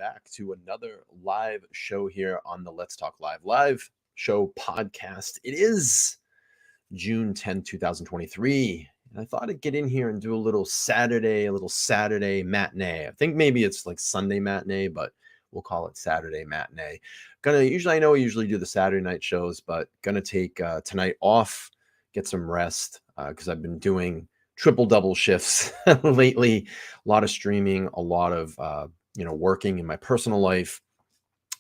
back to another live show here on the Let's Talk Live show podcast. It is June 10th, 2023. And I thought I'd get in here and do a little Saturday matinee. I think maybe it's like Sunday matinee, but we'll call it Saturday matinee. I usually do the Saturday night shows, but gonna take tonight off, get some rest because I've been doing triple double shifts lately. A lot of streaming, a lot of working in my personal life.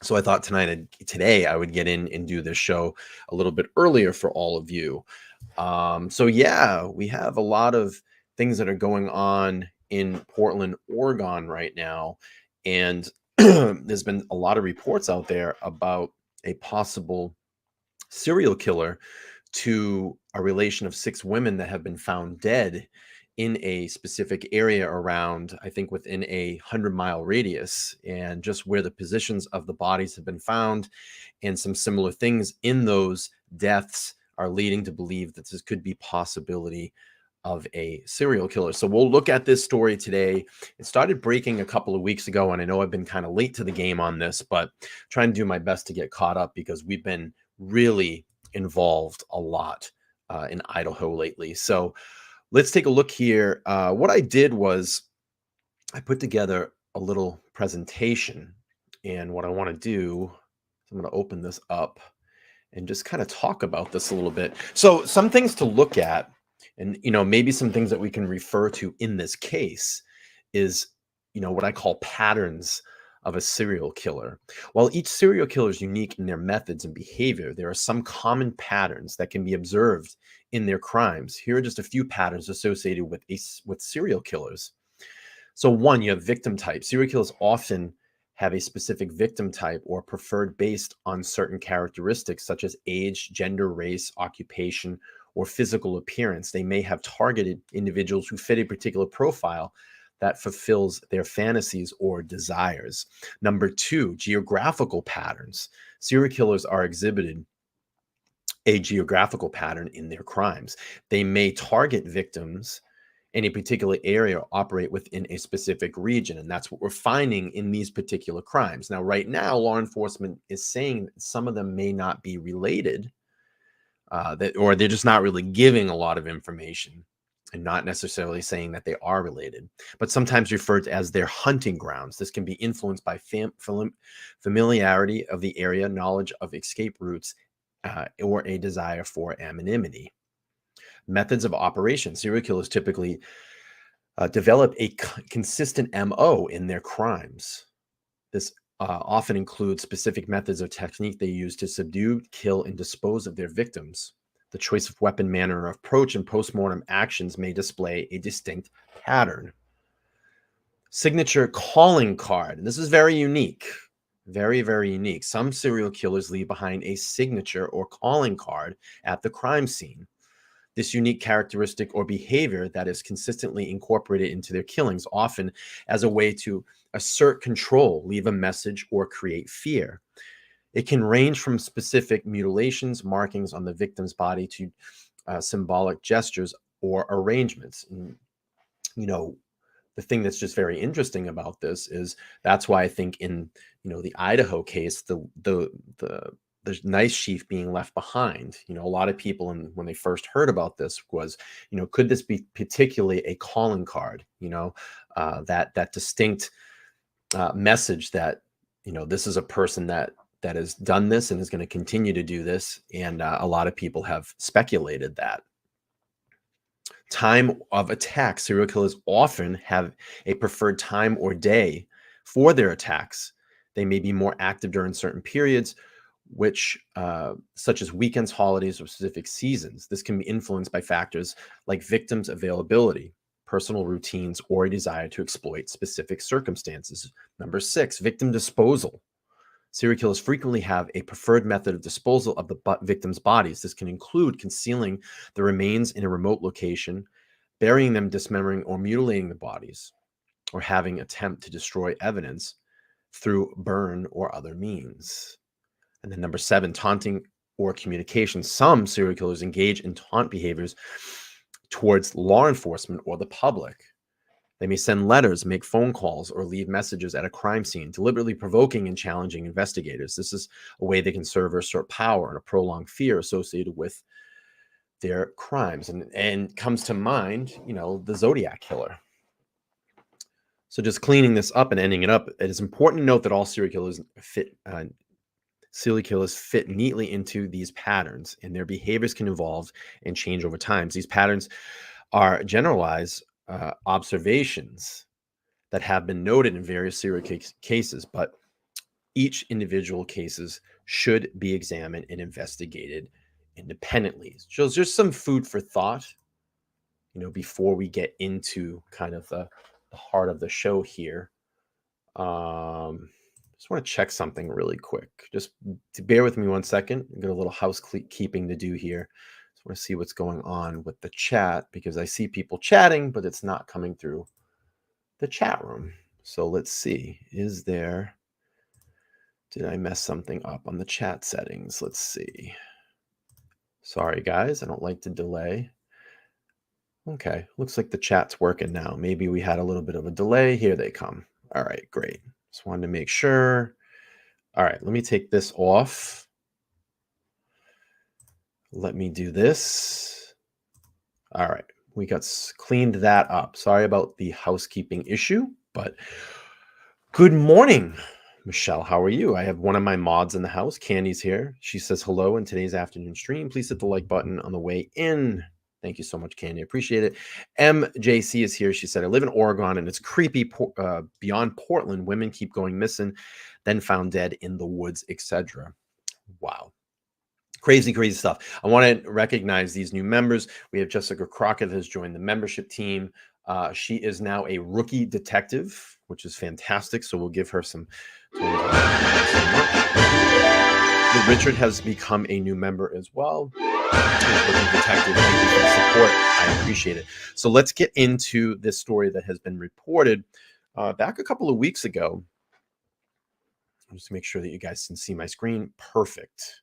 So I thought today I would get in and do this show a little bit earlier for all of you. We have a lot of things that are going on in Portland, Oregon right now. And there's been a lot of reports out there about a possible serial killer to a relation of 6 women that have been found dead in a specific area around, I think, within a 100-mile radius, and just where the positions of the bodies have been found and some similar things in those deaths are leading to believe that this could be possibility of a serial killer. So we'll look at this story today. It started breaking a couple of weeks ago, and I know I've been kind of late to the game on this, but trying to do my best to get caught up because we've been really involved a lot in Idaho lately. So let's take a look here. What I did was I put together a little presentation, and what I want to do is I'm going to open this up and just kind of talk about this a little bit. So some things to look at, and maybe some things that we can refer to in this case is what I call patterns of a serial killer. While each serial killer is unique in their methods and behavior, there are some common patterns that can be observed in their crimes. Here are just a few patterns associated with serial killers. So one, you have victim type. Serial killers often have a specific victim type or preferred based on certain characteristics such as age, gender, race, occupation, or physical appearance. They may have targeted individuals who fit a particular profile that fulfills their fantasies or desires. Number 2, geographical patterns. Serial killers are exhibited a geographical pattern in their crimes. They may target victims in a particular area or operate within a specific region. And that's what we're finding in these particular crimes. Now, right now, law enforcement is saying that some of them may not be related, or they're just not really giving a lot of information and not necessarily saying that they are related, but sometimes referred to as their hunting grounds. This can be influenced by familiarity of the area, knowledge of escape routes, or a desire for anonymity. Methods of operation. Serial killers typically develop a consistent MO in their crimes. This often includes specific methods or technique they use to subdue, kill, and dispose of their victims. The choice of weapon, manner of approach, and postmortem actions may display a distinct pattern. Signature calling card. This is very unique. Very, very unique. Some serial killers leave behind a signature or calling card at the crime scene. This unique characteristic or behavior that is consistently incorporated into their killings, often as a way to assert control, leave a message, or create fear. It can range from specific mutilations, markings on the victim's body to symbolic gestures or arrangements. And, the thing that's just very interesting about this is that's why I think in the Idaho case, the knife sheath being left behind. A lot of people, when they first heard about this, was, could this be particularly a calling card? That distinct message that this is a person that has done this and is going to continue to do this, and a lot of people have speculated that. Time of attack. Serial killers often have a preferred time or day for their attacks. They may be more active during certain periods, which such as weekends, holidays, or specific seasons. This can be influenced by factors like victims' availability, personal routines, or a desire to exploit specific circumstances. Number 6, victim disposal. Serial killers frequently have a preferred method of disposal of the victim's bodies. This can include concealing the remains in a remote location, burying them, dismembering, or mutilating the bodies, or having attempt to destroy evidence through burn or other means. And then number 7, taunting or communication. Some serial killers engage in taunt behaviors towards law enforcement or the public. They may send letters, make phone calls, or leave messages at a crime scene, deliberately provoking and challenging investigators. This is a way they can serve or assert power and a prolonged fear associated with their crimes. And comes to mind, the Zodiac killer. So just cleaning this up and ending it up, it is important to note that all serial killers fit neatly into these patterns, and their behaviors can evolve and change over time. These patterns are generalized observations that have been noted in various serial cases, but each individual cases should be examined and investigated independently. So it's just some food for thought, before we get into kind of the heart of the show here. Just want to check something really quick. Just to bear with me 1 second. I've got a little housekeeping to do here. Just want to see what's going on with the chat, because I see people chatting, but it's not coming through the chat room. So let's see. Did I mess something up on the chat settings? Let's see. Sorry, guys. I don't like to delay. Okay. Looks like the chat's working now. Maybe we had a little bit of a delay. Here they come. All right, great. Just wanted to make sure. All right, let me take this off. Let me do this. All right, we got cleaned that up. Sorry about the housekeeping issue, but good morning, Michelle. How are you? I have one of my mods in the house. Candy's here. She says hello in today's afternoon stream. Please hit the like button on the way in. Thank you so much, Candy. Appreciate it. MJC is here. She said, I live in Oregon and it's creepy beyond Portland. Women keep going missing, then found dead in the woods, etc. Wow. Crazy, crazy stuff. I want to recognize these new members. We have Jessica Crockett has joined the membership team. She is now a rookie detective, which is fantastic. So we'll give her some. Richard has become a new member as well. Detective, thank you for the support. I appreciate it. So let's get into this story that has been reported back a couple of weeks ago. Just make sure that you guys can see my screen. Perfect.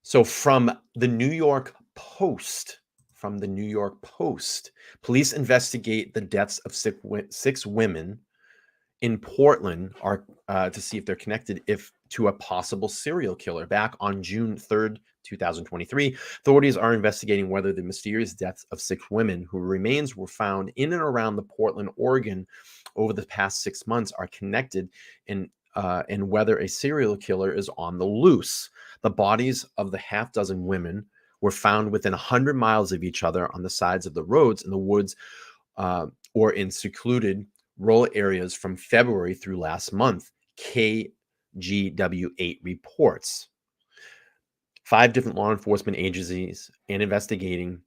So from the New York Post, police investigate the deaths of six women in Portland to see if they're connected to a possible serial killer. Back on June 3rd, 2023, authorities are investigating whether the mysterious deaths of six women whose remains were found in and around the Portland, Oregon over the past 6 months are connected, and whether a serial killer is on the loose. The bodies of the half dozen women were found within 100 miles of each other on the sides of the roads, in the woods, or in secluded rural areas from February through last month, KGW8 reports. 5 different law enforcement agencies are investigating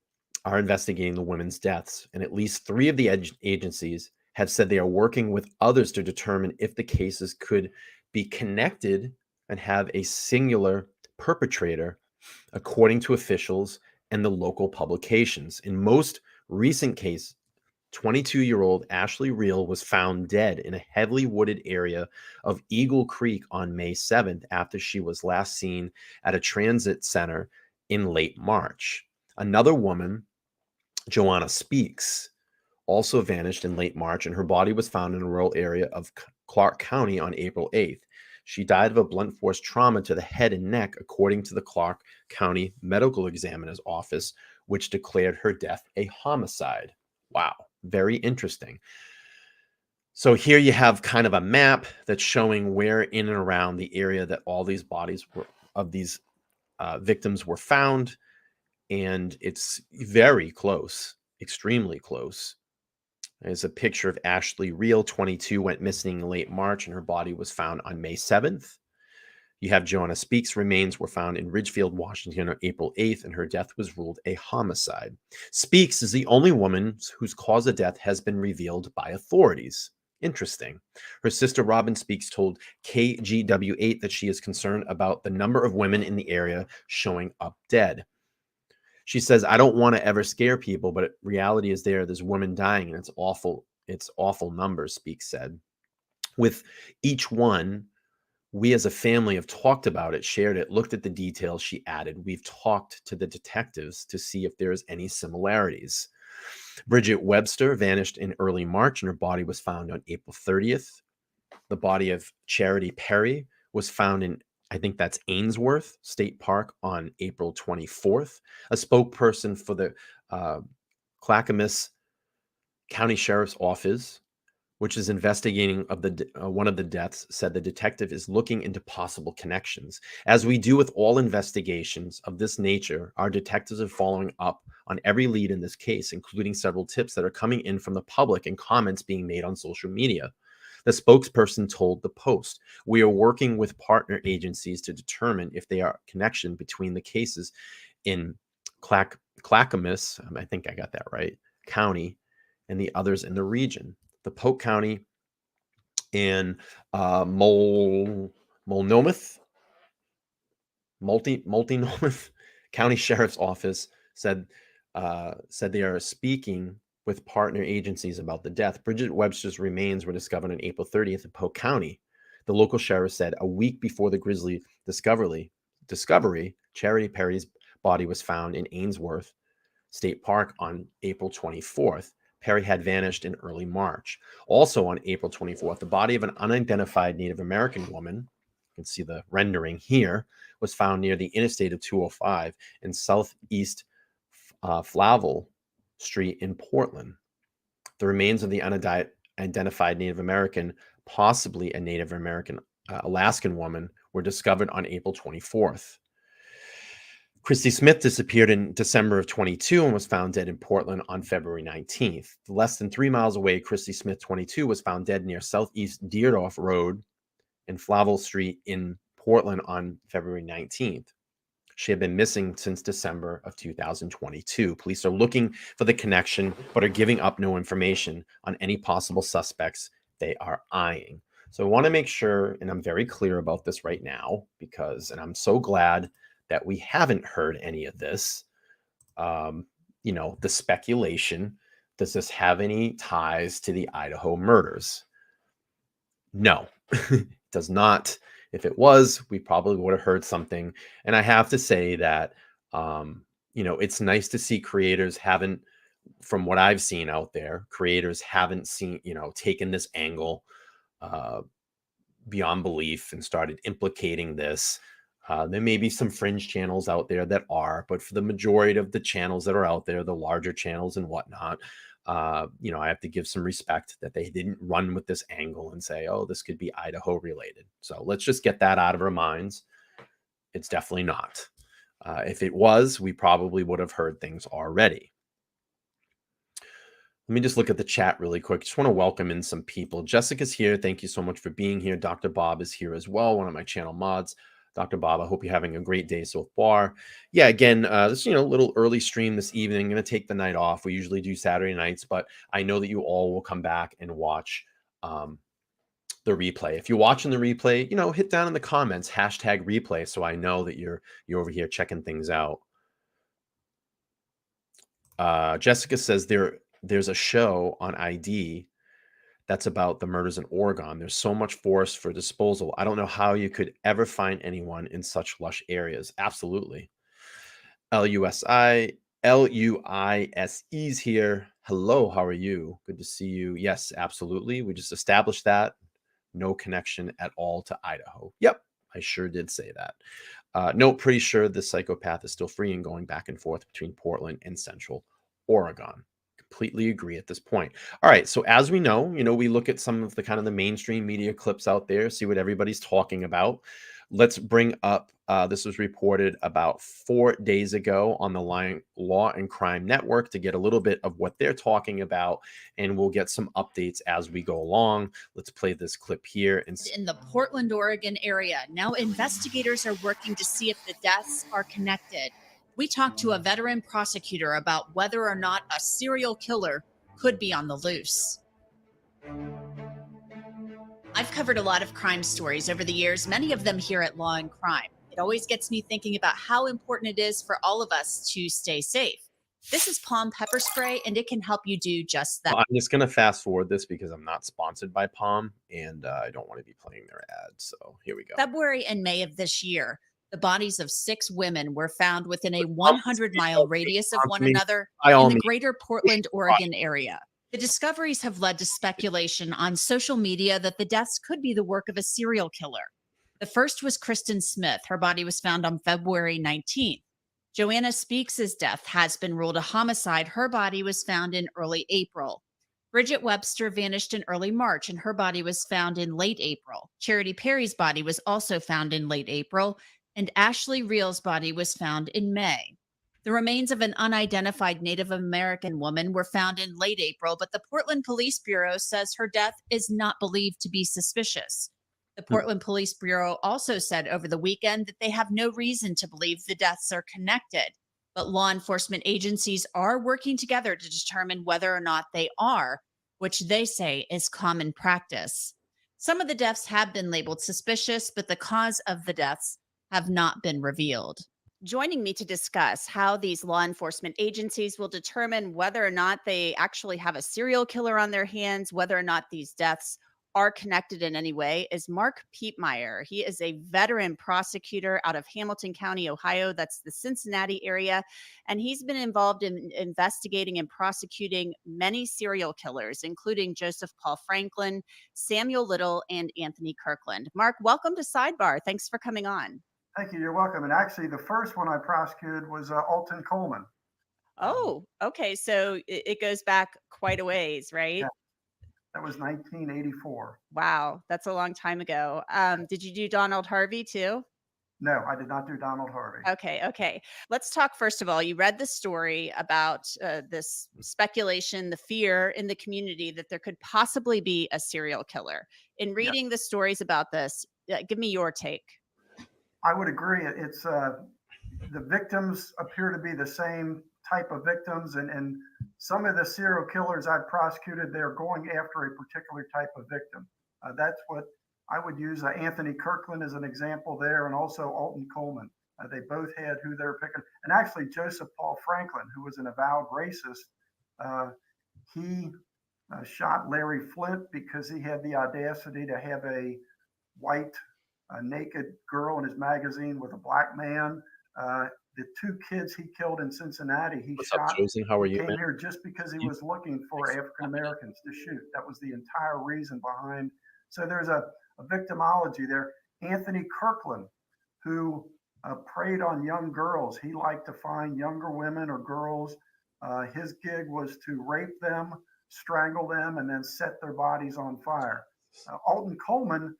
the women's deaths, and at least 3 of the agencies have said they are working with others to determine if the cases could be connected and have a singular perpetrator, according to officials and the local publications. In most recent case, 22-year-old Ashley Reel was found dead in a heavily wooded area of Eagle Creek on May 7th after she was last seen at a transit center in late March. Another woman, Joanna Speaks, also vanished in late March, and her body was found in a rural area of Clark County on April 8th. She died of a blunt force trauma to the head and neck, according to the Clark County Medical Examiner's Office, which declared her death a homicide. Wow. Very interesting. So here you have kind of a map that's showing where in and around the area that all these bodies of these victims were found. And it's very close, extremely close. There's a picture of Ashley Reel, 22, went missing in late March, and her body was found on May 7th. You have Joanna Speaks' remains were found in Ridgefield, Washington on April 8th, and her death was ruled a homicide. Speaks is the only woman whose cause of death has been revealed by authorities. Interesting. Her sister Robin Speaks told KGW8 that she is concerned about the number of women in the area showing up dead. She says, I don't want to ever scare people, but reality is there's women dying, and it's awful. It's awful numbers, Speaks said. With each one, we as a family have talked about it, shared it, looked at the details, she added. We've talked to the detectives to see if there's any similarities. Bridget Webster vanished in early March, and her body was found on April 30th. The body of Charity Perry was found in, I think that's Ainsworth State Park, on April 24th. A spokesperson for the Clackamas County Sheriff's Office, which is investigating one of the deaths, said the detective is looking into possible connections. As we do with all investigations of this nature, our detectives are following up on every lead in this case, including several tips that are coming in from the public and comments being made on social media. The spokesperson told the Post, "We are working with partner agencies to determine if there are connection between the cases in Clackamas, I think I got that right, County, and the others in the region. The Polk County and Multnomah County Sheriff's Office said they are speaking with partner agencies about the death. Bridget Webster's remains were discovered on April 30th in Polk County. The local sheriff said a week before the grisly discovery, Charity Perry's body was found in Ainsworth State Park on April 24th. Perry had vanished in early March. Also on April 24th, the body of an unidentified Native American woman, you can see the rendering here, was found near the interstate of 205 in southeast Flavel Street in Portland. The remains of the unidentified Native American, possibly a Native American Alaskan woman, were discovered on April 24th. Christy Smith disappeared in December of 22 and was found dead in Portland on February 19th. Less than 3 miles away, Christy Smith, 22, was found dead near Southeast Deerdorf Road and Flavel Street in Portland on February 19th. She had been missing since December of 2022. Police are looking for the connection, but are giving up no information on any possible suspects they are eyeing. So I want to make sure, and I'm very clear about this right now, and I'm so glad that we haven't heard any of this. The speculation, does this have any ties to the Idaho murders? No, it does not. If it was, we probably would have heard something. And I have to say that, it's nice to see creators from what I've seen out there, creators haven't taken this angle beyond belief and started implicating this. There may be some fringe channels out there that are, but for the majority of the channels that are out there, the larger channels and whatnot, I have to give some respect that they didn't run with this angle and say, oh, this could be Idaho related. So let's just get that out of our minds. It's definitely not. If it was, we probably would have heard things already. Let me just look at the chat really quick. Just want to welcome in some people. Jessica's here. Thank you so much for being here. Dr. Bob is here as well, one of my channel mods. Dr. Bob, I hope you're having a great day so far. Yeah, again, this little early stream this evening. I'm going to take the night off. We usually do Saturday nights, but I know that you all will come back and watch the replay. If you're watching the replay, hit down in the comments, #replay, so I know that you're over here checking things out. Jessica says there's a show on ID that's about the murders in Oregon. There's so much forest for disposal. I don't know how you could ever find anyone in such lush areas. Absolutely. LUISE's here. Hello, how are you? Good to see you. Yes, absolutely. We just established that. No connection at all to Idaho. Yep, I sure did say that. No, pretty sure the psychopath is still free and going back and forth between Portland and Central Oregon. Completely agree at this point. All right. So as we know, we look at some of the kind of the mainstream media clips out there, see what everybody's talking about. Let's bring up, this was reported about 4 days ago on the Law and Crime Network to get a little bit of what they're talking about, and we'll get some updates as we go along. Let's play this clip here. In the Portland, Oregon area, now investigators are working to see if the deaths are connected. We talked to a veteran prosecutor about whether or not a serial killer could be on the loose. I've covered a lot of crime stories over the years, many of them here at Law and Crime. It always gets me thinking about how important it is for all of us to stay safe. This is Palm pepper spray, and it can help you do just that. I'm just going to fast forward this because I'm not sponsored by Palm, and I don't want to be playing their ads. So here we go. February and May of this year, The bodies of 6 women were found within a Someone's 100-mile radius of one me another by all in the means. greater Portland, Oregon area. The discoveries have led to speculation on social media that the deaths could be the work of a serial killer. The first was Kristen Smith. Her body was found on February 19th. Joanna Speaks' death has been ruled a homicide. Her body was found in early April. Bridget Webster vanished in early March, and her body was found in late April. Charity Perry's body was also found in late April, and Ashley Reel's body was found in May. The remains of an unidentified Native American woman were found in late April, but the Portland Police Bureau says her death is not believed to be suspicious. The Portland Police Bureau also said over the weekend that they have no reason to believe the deaths are connected, but law enforcement agencies are working together to determine whether or not they are, which they say is common practice. Some of the deaths have been labeled suspicious, but the cause of the deaths have not been revealed. Joining me to discuss how these law enforcement agencies will determine whether or not they actually have a serial killer on their hands, whether or not these deaths are connected in any way, is Mark Piepmeyer. He is a veteran prosecutor out of Hamilton County, Ohio. That's the Cincinnati area. And he's been involved in investigating and prosecuting many serial killers, including Joseph Paul Franklin, Samuel Little, and Anthony Kirkland. Mark, welcome to Sidebar. Thanks for coming on. Thank you. You're welcome. And actually, the first one I prosecuted was Alton Coleman. Oh, okay. So it goes back quite a ways, right? Yeah, that was 1984. Wow, that's a long time ago. Did you do Donald Harvey too? No, I did not do Donald Harvey. Okay. Let's talk first of all. You read the story about this speculation, the fear in the community that there could possibly be a serial killer. In reading the stories about this, give me your take. I would agree. It's the victims appear to be the same type of victims, and some of the serial killers I've prosecuted, they're going after a particular type of victim. That's what I would use. Anthony Kirkland as an example there, and also Alton Coleman. They both had who they're picking, and actually Joseph Paul Franklin, who was an avowed racist, he shot Larry Flint because he had the audacity to have a white naked girl in his magazine with a black man. The 2 kids he killed in Cincinnati, he What's shot. up, Josie? How are you, Came man? here just because he was looking for African Americans to shoot. That was the entire reason behind. So there's a victimology there. Anthony Kirkland, who preyed on young girls. He liked to find younger women or girls. His gig was to rape them, strangle them, and then set their bodies on fire. Alton Coleman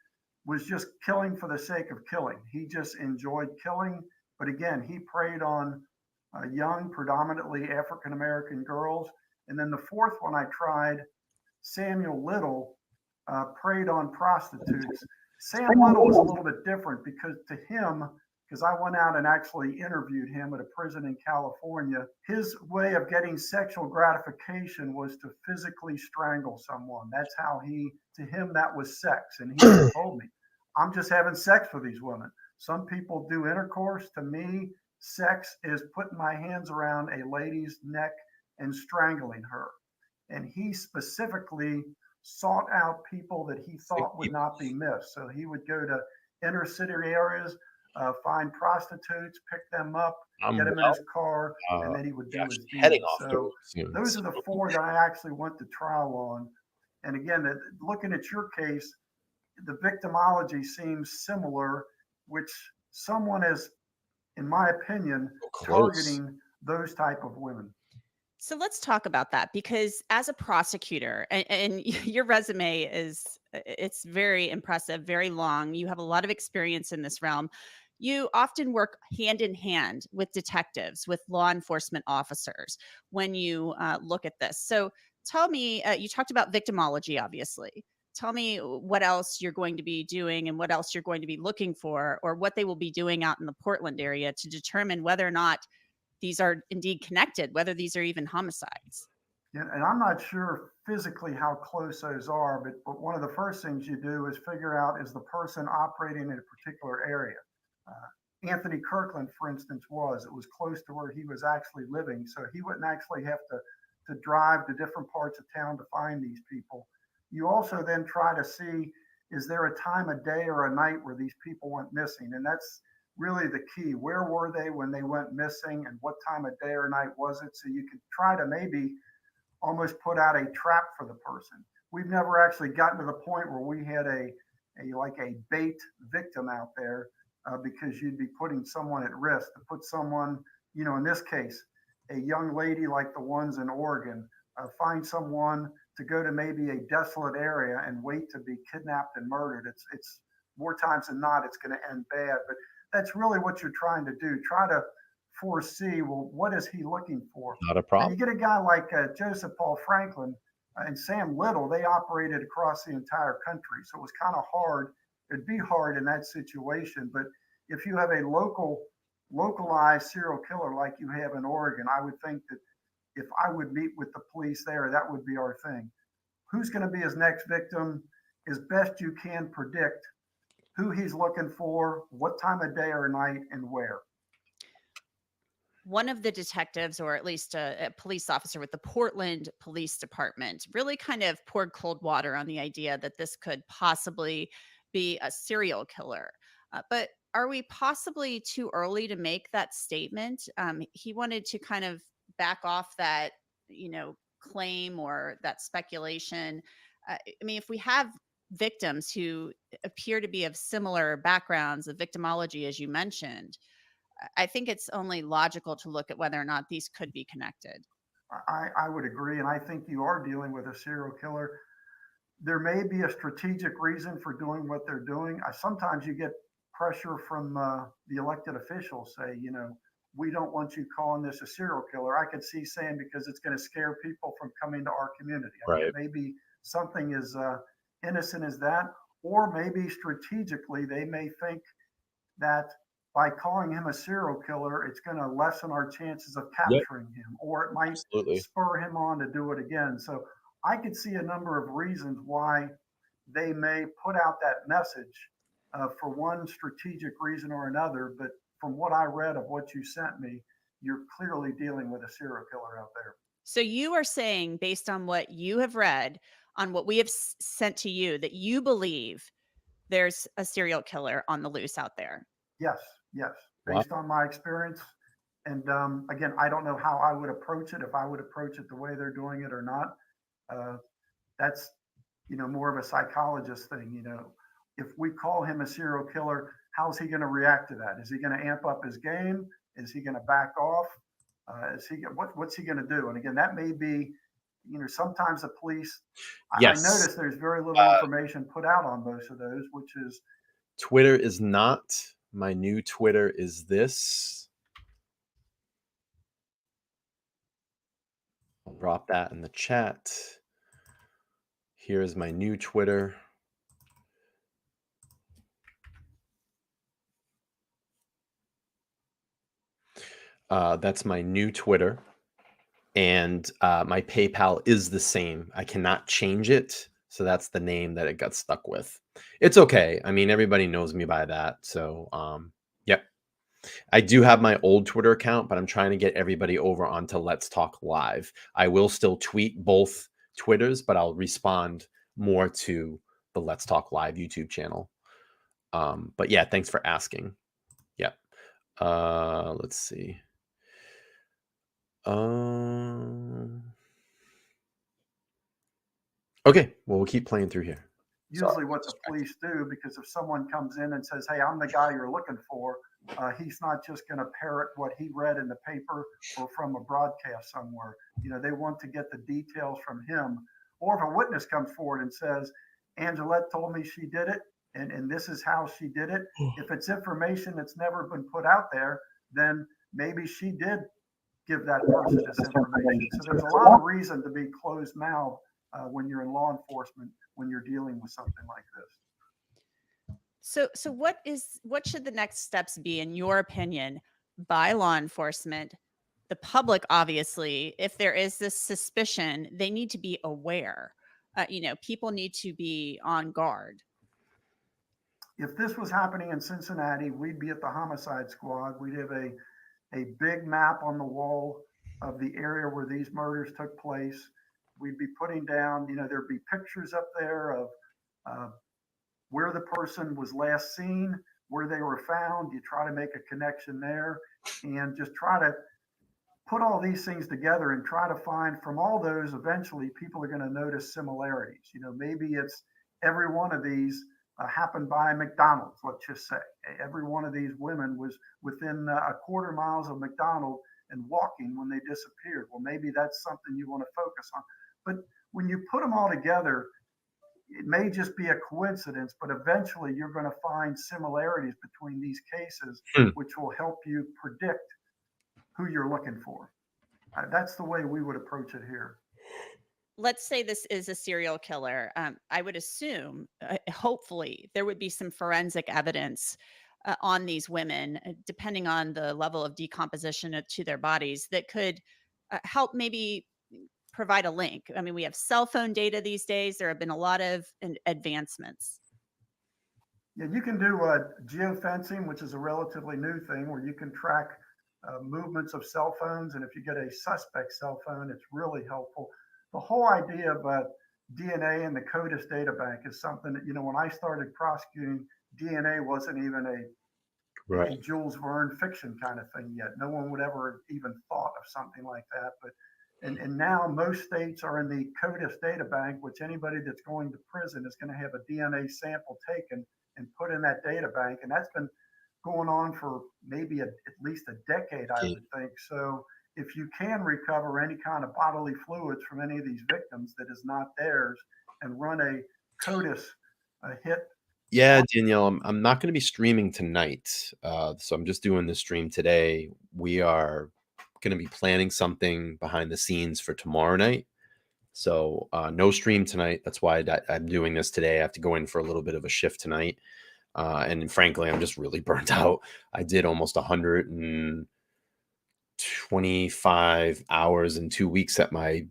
was just killing for the sake of killing. He just enjoyed killing. But again, he preyed on young, predominantly African American girls. And then the fourth one I tried, Samuel Little, preyed on prostitutes. Sam Little was a little bit different because to him, because I went out and actually interviewed him at a prison in California, his way of getting sexual gratification was to physically strangle someone. That's how to him, that was sex. And he told me, I'm just having sex with these women. Some people do intercourse. To me, sex is putting my hands around a lady's neck and strangling her. And he specifically sought out people that he thought would not be missed. So he would go to inner city areas, find prostitutes, pick them up, get them in his car, and then he would do his deed. So those are the 4 that I actually went to trial on. And again, looking at your case, the victimology seems similar, which someone is, in my opinion, targeting those type of women. So let's talk about that, because as a prosecutor, and your resume it's very impressive, very long. You have a lot of experience in this realm. You often work hand in hand with detectives, with law enforcement officers when you look at this. So tell me, you talked about victimology, obviously. Tell me what else you're going to be doing and what else you're going to be looking for, or what they will be doing out in the Portland area to determine whether or not these are indeed connected, whether these are even homicides. Yeah, and I'm not sure physically how close those are, but one of the first things you do is figure out, is the person operating in a particular area? Anthony Kirkland, for instance, it was close to where he was actually living, so he wouldn't actually have to drive to different parts of town to find these people. You also then try to see, is there a time of day or a night where these people went missing? And that's really the key. Where were they when they went missing, and what time of day or night was it? So you can try to maybe almost put out a trap for the person. We've never actually gotten to the point where we had a like a bait victim out there, because you'd be putting someone at risk to put someone, in this case, a young lady like the ones in Oregon, find someone to go to maybe a desolate area and wait to be kidnapped and murdered. It's more times than not, it's going to end bad. But that's really what you're trying to do. Try to foresee, well, what is he looking for? Not a And you problem. get a guy like Joseph Paul Franklin and Sam Little. They operated across the entire country, so it was kind of hard. It'd be hard in that situation. But if you have a localized serial killer like you have in Oregon, I would think that if I would meet with the police there, that would be our thing. Who's going to be his next victim? As best you can predict who he's looking for, what time of day or night, and where. One of the detectives, or at least a police officer with the Portland Police Department, really kind of poured cold water on the idea that this could possibly be a serial killer. But are we possibly too early to make that statement? He wanted to kind of back off that, claim or that speculation. I mean, if we have victims who appear to be of similar backgrounds, of victimology, as you mentioned, I think it's only logical to look at whether or not these could be connected. I would agree, and I think you are dealing with a serial killer. There may be a strategic reason for doing what they're doing. Sometimes you get pressure from the elected officials, say, we don't want you calling this a serial killer. I could see saying because it's going to scare people from coming to our community. I mean, Right. it may be something as innocent as that, or maybe strategically they may think that by calling him a serial killer, it's going to lessen our chances of Yep. capturing him, or it might Absolutely. spur him on to do it again. So I could see a number of reasons why they may put out that message for one strategic reason or another. But from what I read of what you sent me, you're clearly dealing with a serial killer out there. So you are saying, based on what you have read, on what we have sent to you, that you believe there's a serial killer on the loose out there. Yes, yes, Wow. based on my experience. And again, I don't know how I would approach it, if I would approach it the way they're doing it or not. That's, more of a psychologist thing. If we call him a serial killer, how's he going to react to that? Is he going to amp up his game? Is he going to back off? What's he going to do? And again, that may be, sometimes the police. I Yes. noticed there's very little information put out on both of those, which is Twitter is not. My new Twitter is this. I'll drop that in the chat. Here's my new Twitter. That's my new Twitter. And my PayPal is the same. I cannot change it. So that's the name that it got stuck with. It's okay. I mean, everybody knows me by that. So, yep. I do have my old Twitter account, but I'm trying to get everybody over onto Let's Talk Live. I will still tweet both Twitters, but I'll respond more to the Let's Talk Live YouTube channel. But yeah, thanks for asking. Yep. Let's see. Okay, well, we'll keep playing through here. usually what the police do, because if someone comes in and says, hey, I'm the guy you're looking for, he's not just going to parrot what he read in the paper or from a broadcast somewhere. They want to get the details from him. Or if a witness comes forward and says, Angelette told me she did it, and this is how she did it. If it's information that's never been put out there, then maybe she did give that person this information. So there's a lot of reason to be closed mouthed when you're in law enforcement, when you're dealing with something like this. So what should the next steps be, in your opinion, by law enforcement? The public, obviously, if there is this suspicion, they need to be aware. People need to be on guard. If this was happening in Cincinnati, we'd be at the homicide squad. We'd have a big map on the wall of the area where these murders took place. We'd be putting down, there'd be pictures up there of where the person was last seen, where they were found. You try to make a connection there and just try to put all these things together and try to find from all those, eventually people are going to notice similarities. Maybe it's every one of these happened by McDonald's, let's just say. Every one of these women was within a quarter miles of McDonald's and walking when they disappeared. Well, maybe that's something you want to focus on. But when you put them all together, it may just be a coincidence, but eventually you're going to find similarities between these cases, which will help you predict who you're looking for. That's the way we would approach it here. Let's say this is a serial killer. I would assume, hopefully, there would be some forensic evidence on these women, depending on the level of decomposition to their bodies, that could help maybe provide a link. I mean, we have cell phone data these days. There have been a lot of advancements. Yeah, you can do geofencing, which is a relatively new thing where you can track movements of cell phones. And if you get a suspect cell phone, it's really helpful. The whole idea of DNA in the CODIS data bank is something that, when I started prosecuting, DNA wasn't even a Jules Verne fiction kind of thing yet. No one would ever even thought of something like that. But and now most states are in the CODIS data bank, which anybody that's going to prison is going to have a DNA sample taken and put in that data bank. And that's been going on for maybe at least a decade, I would think. So if you can recover any kind of bodily fluids from any of these victims that is not theirs and run a CODIS hit. Yeah, Danielle, I'm not going to be streaming tonight. So I'm just doing the stream today. We are going to be planning something behind the scenes for tomorrow night. So no stream tonight. That's why I'm doing this today. I have to go in for a little bit of a shift tonight. And frankly, I'm just really burnt out. I did almost 125 hours in 2 weeks at my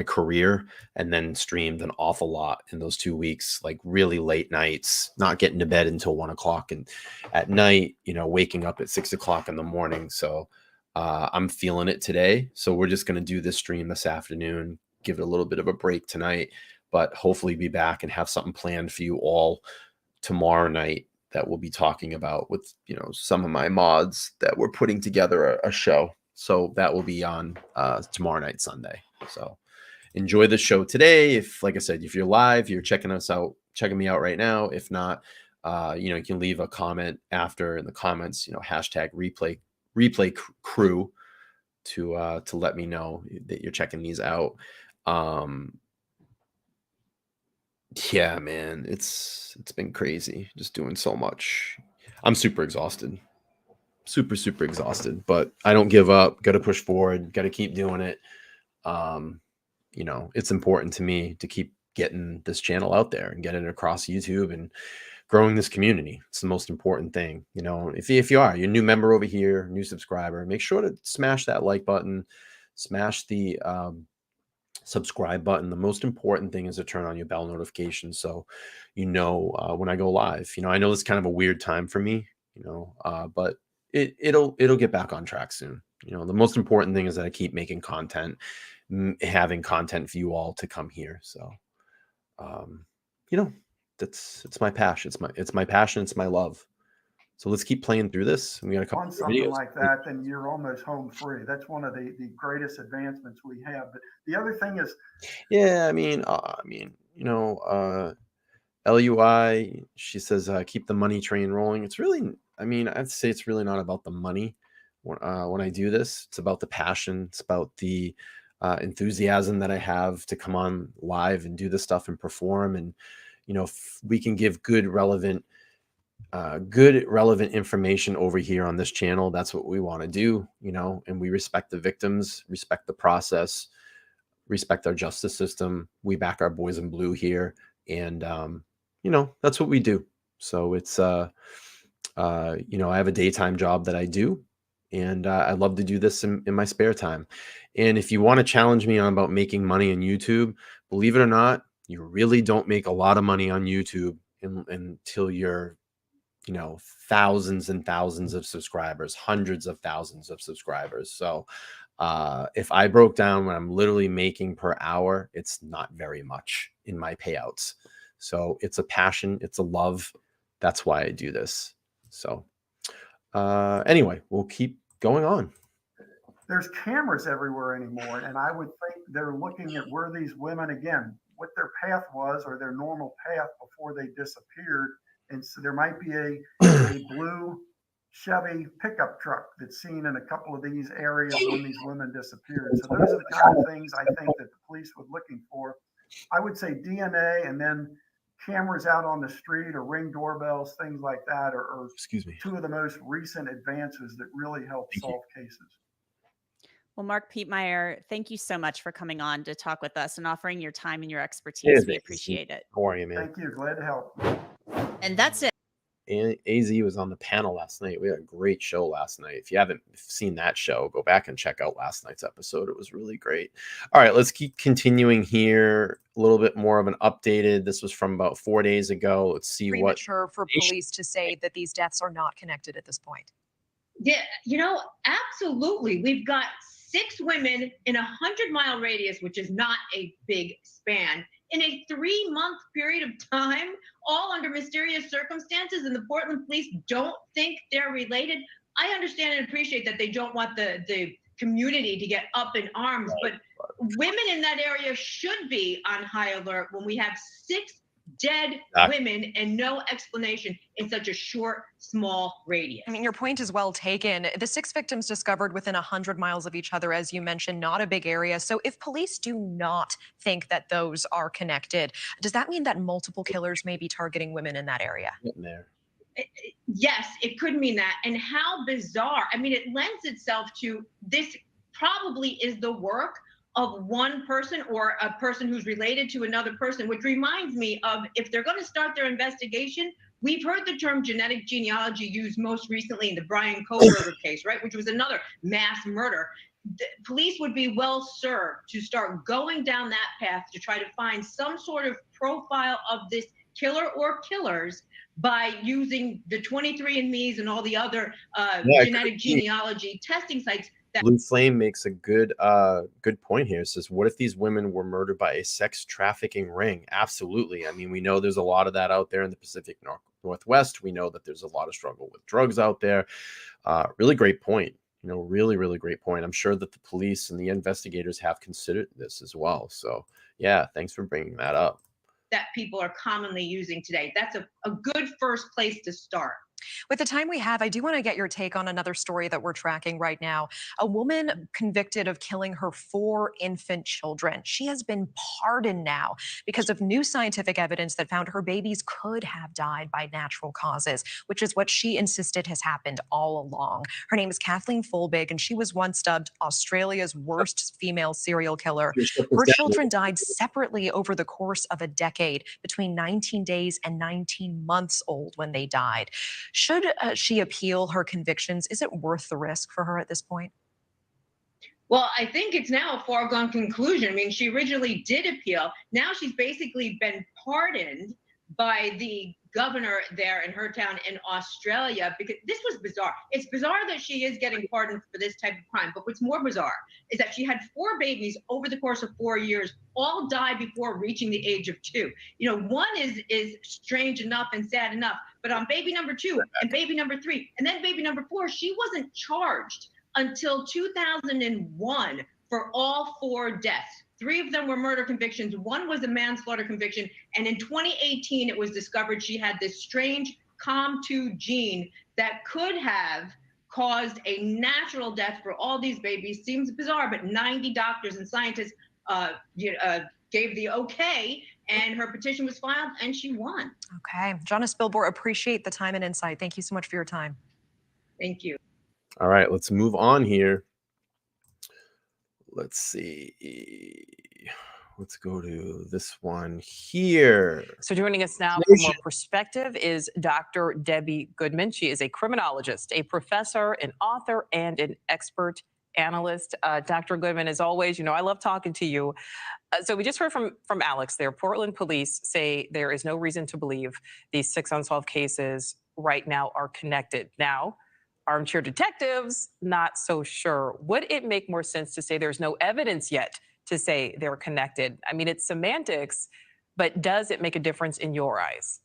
career, and then streamed an awful lot in those 2 weeks, like really late nights, not getting to bed until 1 o'clock and at night, waking up at 6 o'clock in the morning. So I'm feeling it today. So we're just going to do this stream this afternoon, give it a little bit of a break tonight, but hopefully be back and have something planned for you all tomorrow night that we'll be talking about with, some of my mods that we're putting together a show. So that will be on tomorrow night, Sunday. So enjoy the show today. If, like I said, if you're live, you're checking me out right now. If not, you can leave a comment after in the comments, hashtag replay crew to let me know that you're checking these out. Yeah, man, it's been crazy just doing so much. I'm super exhausted. Super exhausted, but I don't give up. Got to push forward, got to keep doing it. It's important to me to keep getting this channel out there and getting it across YouTube and growing this community. It's the most important thing. If you're a new member over here, new subscriber, make sure to smash that like button, smash the subscribe button. The most important thing is to turn on your bell notifications so when I go live. I know it's kind of a weird time for me, but it'll get back on track soon. The most important thing is that I keep making content, having content for you all to come here. So it's my passion. It's my passion. It's my love. So let's keep playing through this. We got a couple on something videos like that, then you're almost home free. That's one of the greatest advancements we have. But the other thing is, LUI, she says, keep the money train rolling. It's really, I'd say it's really not about the money. When I do this, it's about the passion. It's about the enthusiasm that I have to come on live and do this stuff and perform. And, if we can give good relevant information over here on this channel, that's what we want to do, and we respect the victims, respect the process, respect our justice system. We back our boys in blue here. And, that's what we do. So it's, I have a daytime job that I do, and I love to do this in my spare time. And if you want to challenge me on about making money on YouTube, believe it or not, you really don't make a lot of money on YouTube until you're, thousands and thousands of subscribers, hundreds of thousands of subscribers. So if I broke down what I'm literally making per hour, it's not very much in my payouts. So it's a passion, it's a love, that's why I do this. So anyway, we'll keep going on. There's cameras everywhere anymore, and I would think they're looking at where these women, again, what their path was or their normal path before they disappeared. And so there might be a blue Chevy pickup truck that's seen in a couple of these areas when these women disappeared. So those are the kind of things I think that the police were looking for. I would say DNA, and then cameras out on the street or Ring doorbells, things like that, are Excuse me. two of the most recent advances that really help solve cases. Well, Mark Pietmeyer, thank you so much for coming on to talk with us and offering your time and your expertise. We appreciate it. How are you, man? Thank you. Glad to help. And that's it. And AZ was on the panel last night. We had a great show last night. If you haven't seen that show, go back and check out last night's episode. It was really great. All right, let's keep continuing here. A little bit more of an updated. This was from about 4 days ago. Let's see what. Premature for police to say that these deaths are not connected at this point. Yeah, absolutely. We've got 6 women in a 100-mile radius, which is not a big span, in a 3-month period of time, all under mysterious circumstances, and the Portland police don't think they're related. I understand and appreciate that they don't want the community to get up in arms, but women in that area should be on high alert when we have 6 dead women and no explanation in such a short, small radius. I mean, your point is well taken. The 6 victims discovered within 100 miles of each other, as you mentioned, not a big area. So if police do not think that those are connected, does that mean that multiple killers may be targeting women in that area? Yes, it could mean that. And how bizarre. I mean, it lends itself to this probably is the work of one person or a person who's related to another person, which reminds me of, if they're going to start their investigation, we've heard the term genetic genealogy used most recently in the Brian Kohberger case, right, which was another mass murder. The police would be well served to start going down that path to try to find some sort of profile of this killer or killers by using the 23andMe's and all the other genetic genealogy testing sites. Blue Flame makes a good point here. It says, what if these women were murdered by a sex trafficking ring? Absolutely. I mean, we know there's a lot of that out there in the Pacific Northwest. We know that there's a lot of struggle with drugs out there. Really great point. Really, really great point. I'm sure that the police and the investigators have considered this as well. So, yeah, thanks for bringing that up. That people are commonly using today. That's a good first place to start. With the time we have, I do want to get your take on another story that we're tracking right now. A woman convicted of killing her 4 infant children. She has been pardoned now because of new scientific evidence that found her babies could have died by natural causes, which is what she insisted has happened all along. Her name is Kathleen Folbig, and she was once dubbed Australia's worst female serial killer. Her children died separately over the course of a decade, between 19 days and 19 months old when they died. Should she appeal her convictions? Is it worth the risk for her at this point? Well, I think it's now a foregone conclusion. I mean, she originally did appeal. Now she's basically been pardoned by the governor there in her town in Australia, because this was bizarre. It's bizarre that she is getting pardoned for this type of crime, but what's more bizarre is that she had 4 babies over the course of 4 years, all died before reaching the age of 2. One is strange enough and sad enough, but on baby number 2 and baby number 3 and then baby number 4, she wasn't charged until 2001 for all 4 deaths. 3 of them were murder convictions. 1 was a manslaughter conviction. And in 2018, it was discovered she had this strange COM2 gene that could have caused a natural death for all these babies. Seems bizarre, but 90 doctors and scientists gave the okay, and her petition was filed, and she won. Okay. Jonna Spilbor, appreciate the time and insight. Thank you so much for your time. Thank you. All right, let's move on here. Let's see. Let's go to this one here. So joining us now for more perspective is Dr. Debbie Goodman. She is a criminologist, a professor, an author, and an expert analyst. Dr. Goodman, as always, I love talking to you. So we just heard from Alex there. Portland police say there is no reason to believe these 6 unsolved cases right now are connected. Now, armchair detectives, not so sure. Would it make more sense to say there's no evidence yet to say they're connected? I mean, it's semantics, but does it make a difference in your eyes?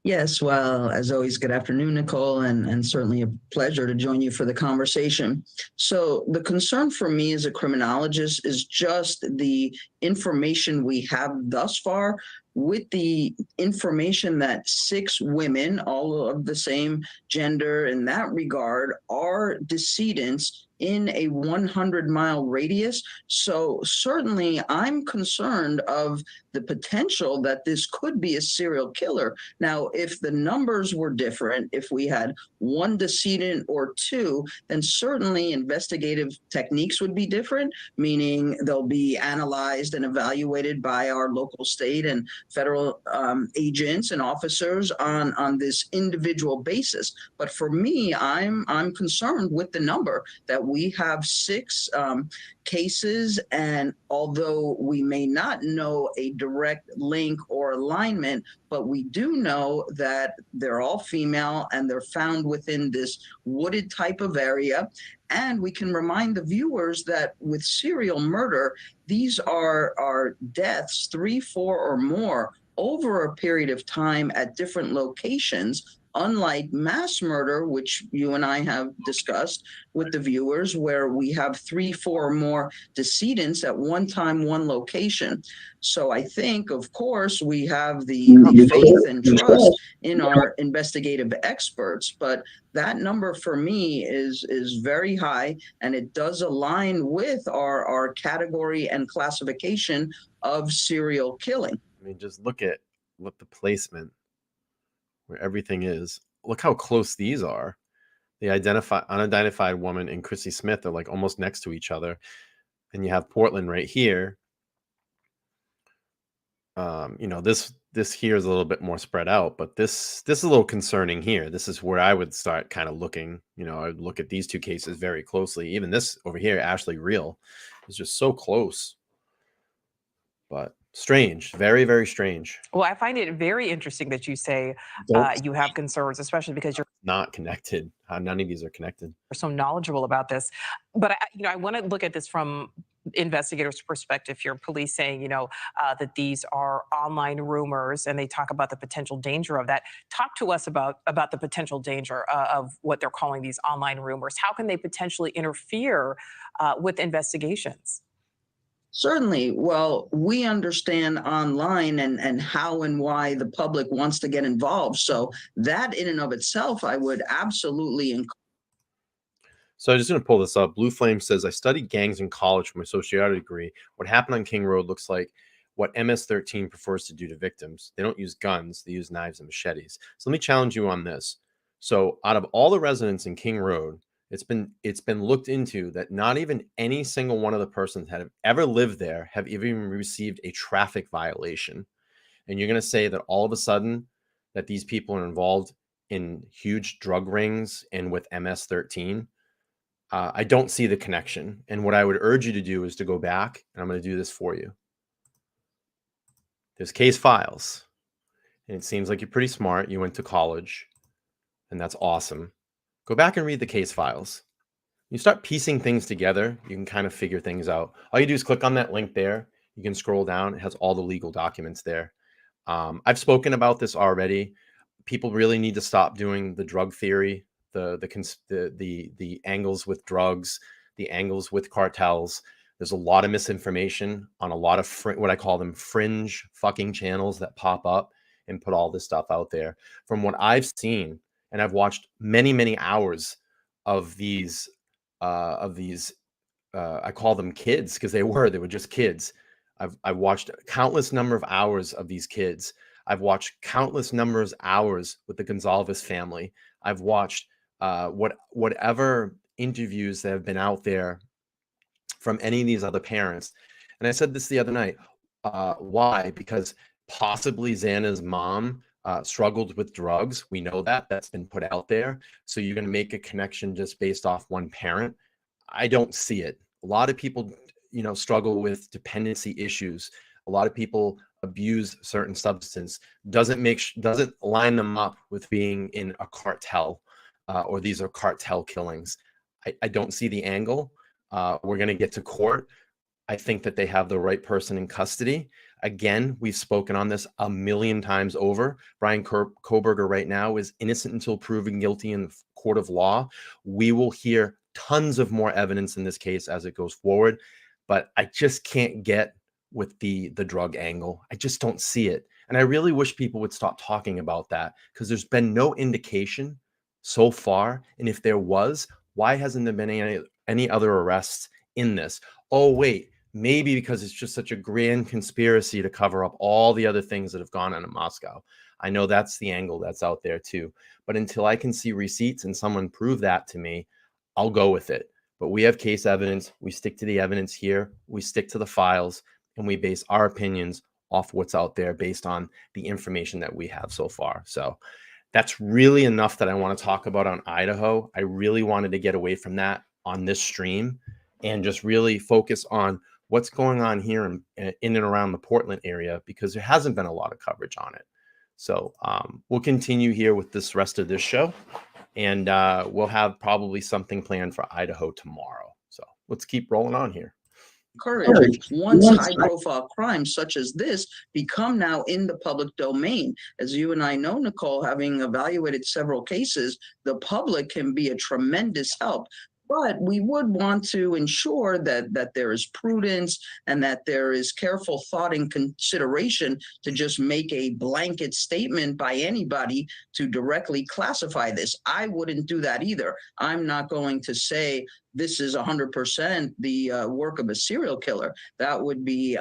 Yes, well, as always, good afternoon, Nicole, and certainly a pleasure to join you for the conversation. So, the concern for me as a criminologist is just the information we have thus far, with the information that 6 women, all of the same gender in that regard, are decedents in a 100-mile radius. So, certainly, I'm concerned of the potential that this could be a serial killer. Now, if the numbers were different, if we had 1 decedent or 2, then certainly investigative techniques would be different, meaning they'll be analyzed and evaluated by our local, state, and federal agents and officers on this individual basis. But for me, I'm concerned with the number that we have 6 cases, and although we may not know a direct link or alignment, but we do know that they're all female and they're found within this wooded type of area. And we can remind the viewers that with serial murder, these are deaths, 3, 4, or more over a period of time at different locations, unlike mass murder, which you and I have discussed with the viewers, where we have 3, 4, or more decedents at one time, one location. So I think, of course, we have the faith and trust in our investigative experts, but that number for me is very high, and it does align with our category and classification of serial killing. I mean, just look at what the placement, where everything is. Look how close these are. The unidentified woman and Chrissy Smith are like almost next to each other. And you have Portland right here. This here is a little bit more spread out, but this is a little concerning here. This is where I would start kind of looking. I'd look at these 2 cases very closely. Even this over here, Ashley Reel, is just so close. But strange, very, very strange. Well, I find it very interesting that you say you have concerns, especially because you're not connected. None of these are connected. You're so knowledgeable about this. But I want to look at this from investigators' perspective here. Police saying, that these are online rumors, and they talk about the potential danger of that. Talk to us about the potential danger of what they're calling these online rumors. How can they potentially interfere with investigations? Certainly. Well, we understand online and how and why the public wants to get involved. So that in and of itself, I would absolutely encourage. So I'm just going to pull this up. Blue Flame says, I studied gangs in college for my sociology degree. What happened on King Road looks like what MS-13 prefers to do to victims. They don't use guns. They use knives and machetes. So let me challenge you on this. So out of all the residents in King Road, it's been looked into that not even any single one of the persons that have ever lived there have even received a traffic violation. And you're going to say that all of a sudden that these people are involved in huge drug rings and with MS-13? I don't see the connection. And what I would urge you to do is to go back, and I'm going to do this for you. There's case files. And it seems like you're pretty smart. You went to college, and that's awesome. Go back and read the case files. You start piecing things together, you can kind of figure things out. All you do is click on that link there. You can scroll down. It has all the legal documents there. I've spoken about this already. People really need to stop doing the drug theory, the angles with drugs, the angles with cartels. There's a lot of misinformation on a lot of what I call them fringe fucking channels that pop up and put all this stuff out there. From what I've seen, and I've watched many, many hours of these, I call them kids because they were just kids. I've watched countless number of hours of these kids. I've watched countless numbers of hours with the Gonzalez family. I've watched whatever interviews that have been out there from any of these other parents. And I said this the other night. Why? Because possibly Xana's mom struggled with drugs. We know that's been put out there. So you're going to make a connection just based off one parent. I don't see it. A lot of people, struggle with dependency issues. A lot of people abuse certain substance. Doesn't line them up with being in a cartel, or these are cartel killings. I don't see the angle. We're going to get to court. I think that they have the right person in custody. Again, we've spoken on this a million times over. Brian Koberger right now is innocent until proven guilty in the court of law. We will hear tons of more evidence in this case as it goes forward, but I just can't get with the drug angle. I just don't see it. And I really wish people would stop talking about that, because there's been no indication so far. And if there was, why hasn't there been any other arrests in this? Oh, wait. Maybe because it's just such a grand conspiracy to cover up all the other things that have gone on in Moscow. I know that's the angle that's out there too. But until I can see receipts and someone prove that to me, I'll go with it. But we have case evidence. We stick to the evidence here. We stick to the files, and we base our opinions off what's out there based on the information that we have so far. So that's really enough that I want to talk about on Idaho. I really wanted to get away from that on this stream and just really focus on what's going on here in and around the Portland area, because there hasn't been a lot of coverage on it. So we'll continue here with this rest of this show, and we'll have probably something planned for Idaho tomorrow. So let's keep rolling on here. Courage once high-profile crimes such as this become now in the public domain. As you and I know, Nicole, having evaluated several cases, the public can be a tremendous help. But we would want to ensure that there is prudence and that there is careful thought and consideration to just make a blanket statement by anybody to directly classify this. I wouldn't do that either. I'm not going to say this is 100% the work of a serial killer. That would be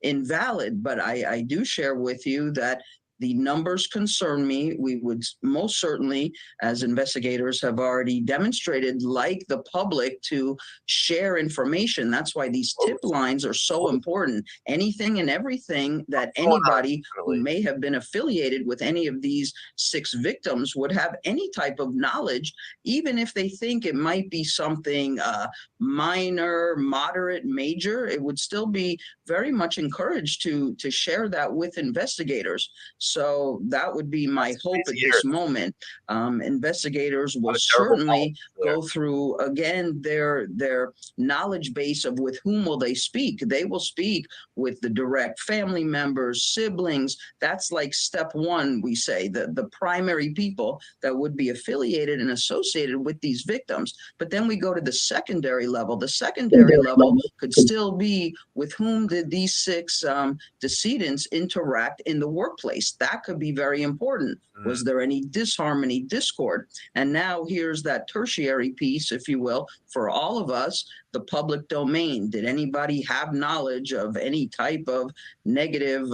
invalid. But I do share with you that the numbers concern me. We would most certainly, as investigators have already demonstrated, like the public to share information. That's why these tip lines are so important. Anything and everything that anybody who may have been affiliated with any of these 6 victims would have any type of knowledge, even if they think it might be something minor, moderate, major, it would still be very much encouraged to share that with investigators. So that would be my hope at this moment. Investigators will certainly go through, again, their knowledge base of with whom will they speak. They will speak with the direct family members, siblings. That's like step 1, we say, the primary people that would be affiliated and associated with these victims. But then we go to the secondary level. The secondary level could still be with whom did these 6 decedents interact in the workplace. That could be very important. Was there any disharmony, discord? And now here's that tertiary piece, if you will, for all of us, the public domain. Did anybody have knowledge of any type of negative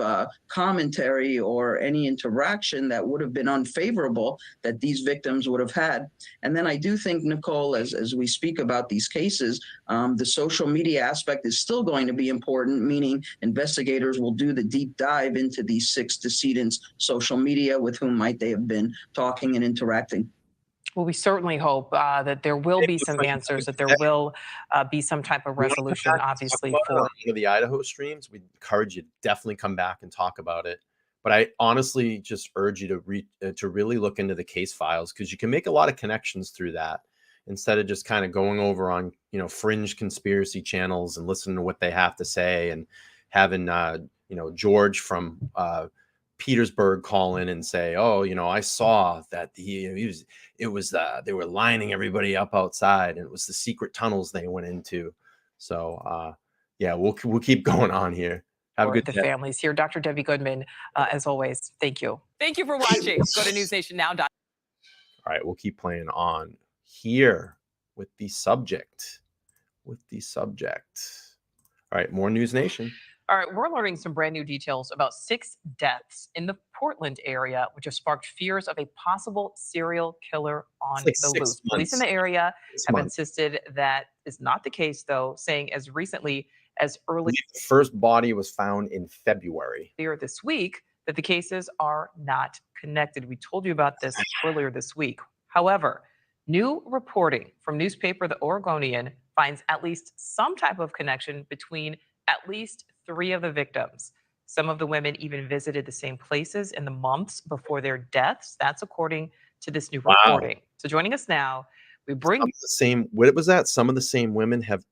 commentary or any interaction that would have been unfavorable that these victims would have had? And then I do think, Nicole, as we speak about these cases, the social media aspect is still going to be important, meaning investigators will do the deep dive into these 6 decedents' social media, with whom might they have been talking and interacting. Well, we certainly hope that there will be some answers, that there will be some type of resolution, obviously, for one of the Idaho streams. We encourage you to definitely come back and talk about it. But I honestly just urge you to really look into the case files, because you can make a lot of connections through that, instead of just kind of going over on, fringe conspiracy channels and listening to what they have to say, and having, George from Petersburg call in and say, oh, I saw that they were lining everybody up outside, and it was the secret tunnels they went into. So yeah, we'll keep going on here. Have a good day. The families here. Dr. Debbie Goodman, as always, thank you. Thank you for watching. Go to newsnationnow.com. All right, we'll keep playing on here with the subject. All right, more News Nation. All right, we're learning some brand new details about 6 deaths in the Portland area, which have sparked fears of a possible serial killer on the loose. Police in the area have insisted that is not the case, though, saying as recently as early. The first body was found in February. Earlier this week, that the cases are not connected. We told you about this earlier this week. However, new reporting from newspaper The Oregonian finds at least some type of connection between at least 3 of the victims. Some of the women even visited the same places in the months before their deaths. That's according to this new reporting. So joining us now, we bring what was that? Some of the same women have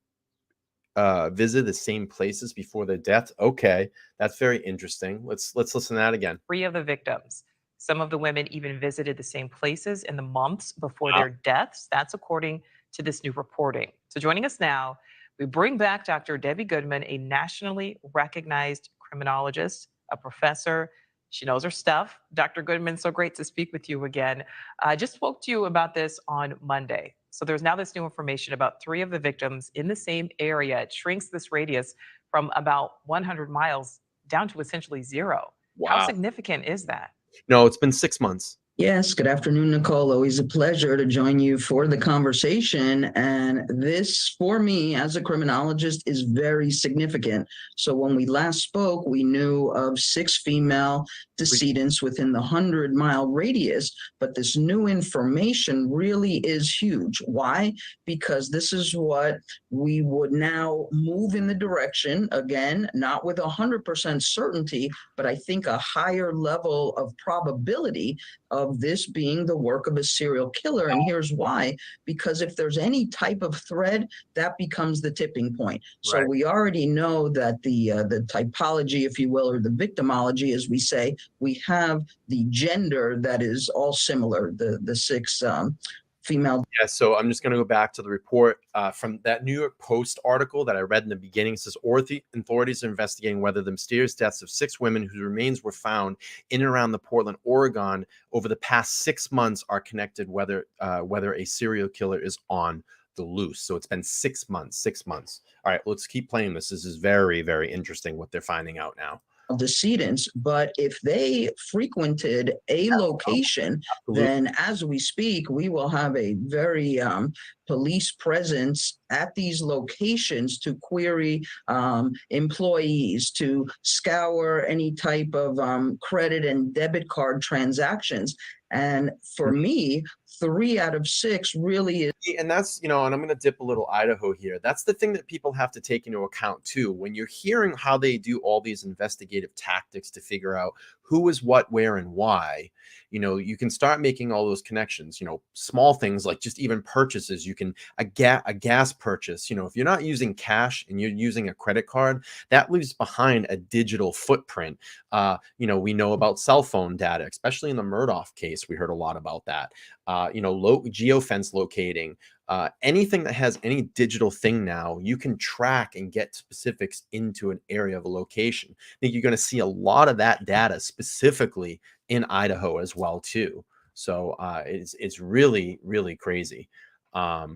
visit the same places before their death. Okay, that's very interesting. Let's listen to that again. 3 of the victims. Some of the women even visited the same places in the months before Wow. their deaths. That's according to this new reporting. So joining us now, we bring back Dr. Debbie Goodman, a nationally recognized criminologist, a professor. She knows her stuff. Dr. Goodman, so great to speak with you again. I just spoke to you about this on Monday. So there's now this new information about 3 of the victims in the same area. It shrinks this radius from about 100 miles down to essentially 0. How Wow. significant is that? No, it's been 6 months. Yes, good afternoon, Nicole. Always a pleasure to join you for the conversation. And this, for me, as a criminologist, is very significant. So when we last spoke, we knew of 6 female decedents within the 100-mile radius, but this new information really is huge. Why? Because this is what we would now move in the direction, again, not with 100% certainty, but I think a higher level of probability of this being the work of a serial killer. And here's why: because if there's any type of thread, that becomes the tipping point. So Right. we already know that the typology, if you will, or the victimology, as we say, we have the gender that is all similar, the 6 female. Yeah, so I'm just going to go back to the report from that New York Post article that I read in the beginning. It says authorities are investigating whether the mysterious deaths of 6 women whose remains were found in and around the Portland, Oregon over the past 6 months are connected, whether a serial killer is on the loose. So it's been 6 months, 6 months. All right, let's keep playing this. This is very, very interesting what they're finding out now. Decedents, but if they frequented a location, Absolutely. then as we speak, we will have a very police presence at these locations to query employees, to scour any type of credit and debit card transactions. And for me, 3 out of 6 really is. And that's, and I'm going to dip a little Idaho here. That's the thing that people have to take into account too. When you're hearing how they do all these investigative tactics to figure out who is what, where, and why, you can start making all those connections, small things like just even purchases. You can, a gas purchase, if you're not using cash and you're using a credit card, that leaves behind a digital footprint. We know about cell phone data, especially in the Murdoch case. We heard a lot about that. Geofence locating, anything that has any digital thing now, you can track and get specifics into an area of a location. I think you're going to see a lot of that data specifically in Idaho as well too. So it's really, really crazy. All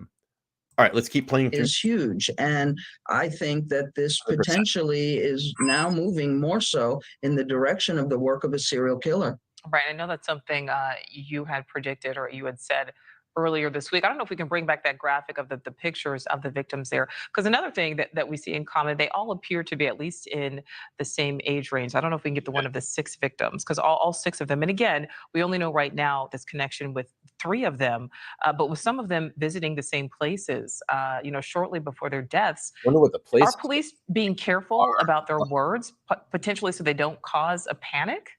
right, let's keep playing. Is huge. And I think that this 100%. potentially is now moving more so in the direction of the work of a serial killer. Right. I know that's something you had predicted or you had said earlier this week. I don't know if we can bring back that graphic of the pictures of the victims there. Because another thing that we see in common, they all appear to be at least in the same age range. I don't know if we can get the one of the 6 victims, because all 6 of them, and again, we only know right now this connection with 3 of them, but with some of them visiting the same places, shortly before their deaths. I wonder what the place. Are police being careful about their words, potentially so they don't cause a panic?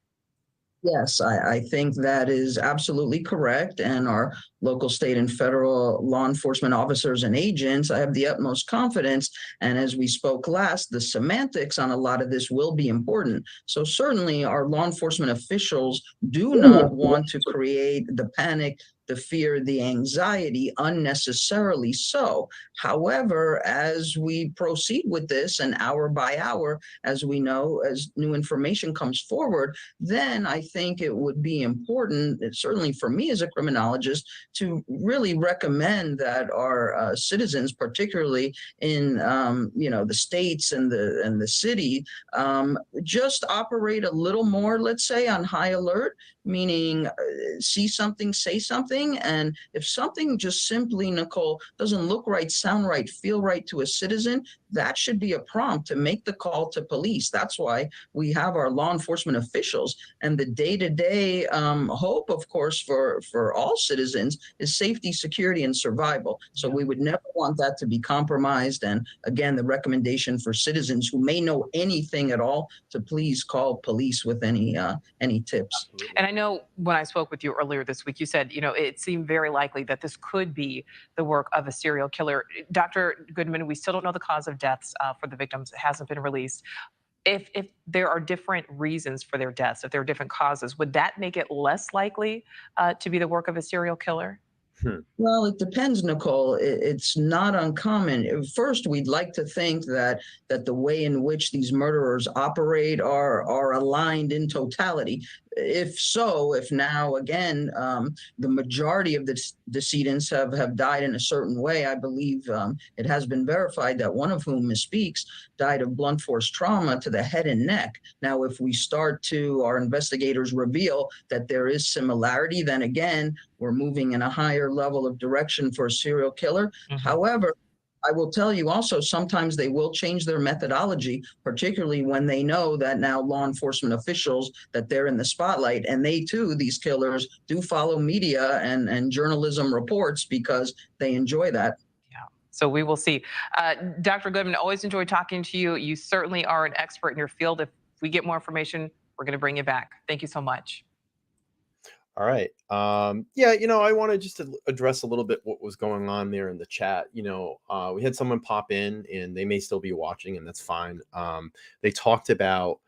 Yes, I think that is absolutely correct. And our local, state, and federal law enforcement officers and agents, I have the utmost confidence. And as we spoke last, the semantics on a lot of this will be important. So certainly our law enforcement officials do not want to create the panic, the fear, the anxiety unnecessarily so. However, as we proceed with this and hour by hour, as we know, as new information comes forward, then I think it would be important, certainly for me as a criminologist, to really recommend that our citizens, particularly in the states and the city, just operate a little more, let's say, on high alert, meaning see something, say something. And if something just simply, Nicole, doesn't look right, sound right, feel right to a citizen, that should be a prompt to make the call to police. That's why we have our law enforcement officials. And the day-to-day hope, of course, for all citizens is safety, security, and survival. So we would never want that to be compromised. And again, the recommendation for citizens who may know anything at all to please call police with any tips. And I know when I spoke with you earlier this week, you said, it seemed very likely that this could be the work of a serial killer. Dr. Goodman, we still don't know the cause of deaths for the victims. It hasn't been released. If there are different reasons for their deaths, if there are different causes, would that make it less likely to be the work of a serial killer? Well, it depends, Nicole. It's not uncommon. First, we'd like to think that the way in which these murderers operate are aligned in totality. If now again the majority of the decedents have died in a certain way, I believe it has been verified that one of whom misspeaks died of blunt force trauma to the head and neck. Now, if we start to, our investigators reveal that there is similarity, then again, we're moving in a higher level of direction for a serial killer. However, I will tell you also, sometimes they will change their methodology, particularly when they know that now law enforcement officials, that they're in the spotlight. And they too, these killers, do follow media and journalism reports because they enjoy that. So we will see. Dr. Goodman, always enjoy talking to you. You certainly are an expert in your field. If we get more information, we're going to bring you back. Thank you so much. All right. Yeah, I want to just address a little bit what was going on there in the chat. We had someone pop in and they may still be watching, and that's fine. They talked about,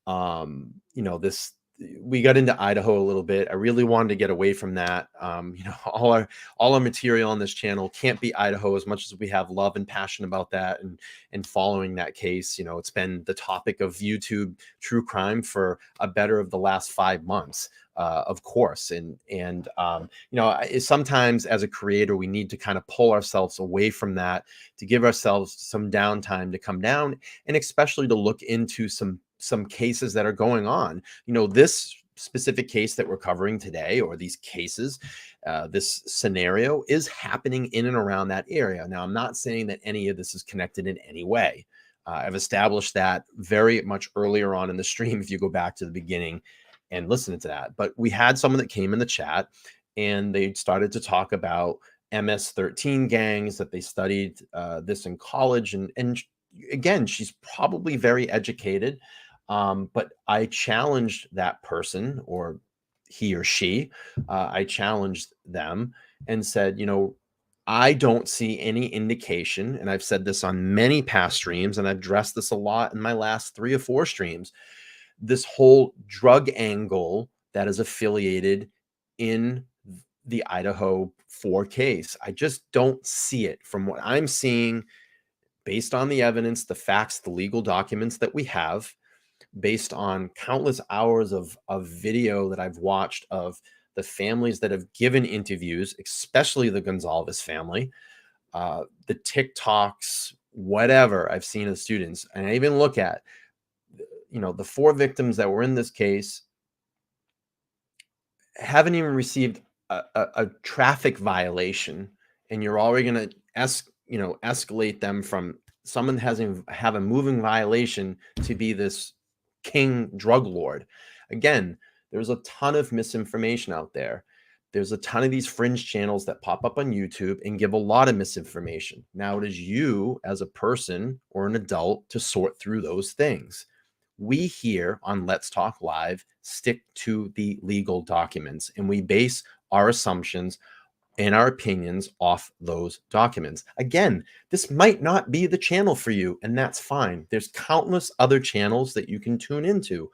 this, we got into Idaho a little bit. I really wanted to get away from that. All our material on this channel can't be Idaho, as much as we have love and passion about that and following that case. It's been the topic of YouTube true crime for a better of the last 5 months. Of course. And sometimes as a creator, we need to kind of pull ourselves away from that to give ourselves some downtime to come down, and especially to look into some cases that are going on. This specific case that we're covering today, or these cases, this scenario is happening in and around that area. Now, I'm not saying that any of this is connected in any way. I've established that very much earlier on in the stream, if you go back to the beginning and listen to that. But we had someone that came in the chat and they started to talk about MS-13 gangs, that they studied this in college. And again, she's probably very educated. But I challenged that person, or he or she, I challenged them and said, I don't see any indication, and I've said this on many past streams, and I've addressed this a lot in my last 3 or 4 streams, this whole drug angle that is affiliated in the Idaho 4 case. I just don't see it from what I'm seeing, based on the evidence, the facts, the legal documents that we have, based on countless hours of video that I've watched of the families that have given interviews, especially the Gonzalez family, the TikToks, whatever I've seen of students. And I even look at, the 4 victims that were in this case haven't even received a traffic violation, and you're already going to escalate them from someone have a moving violation to be this king drug lord. Again, there's a ton of misinformation out there. There's a ton of these fringe channels that pop up on YouTube and give a lot of misinformation. Now it is you as a person or an adult to sort through those things. We here on Let's Talk Live stick to the legal documents, and we base our assumptions and our opinions off those documents. Again, this might not be the channel for you, and that's fine. There's countless other channels that you can tune into.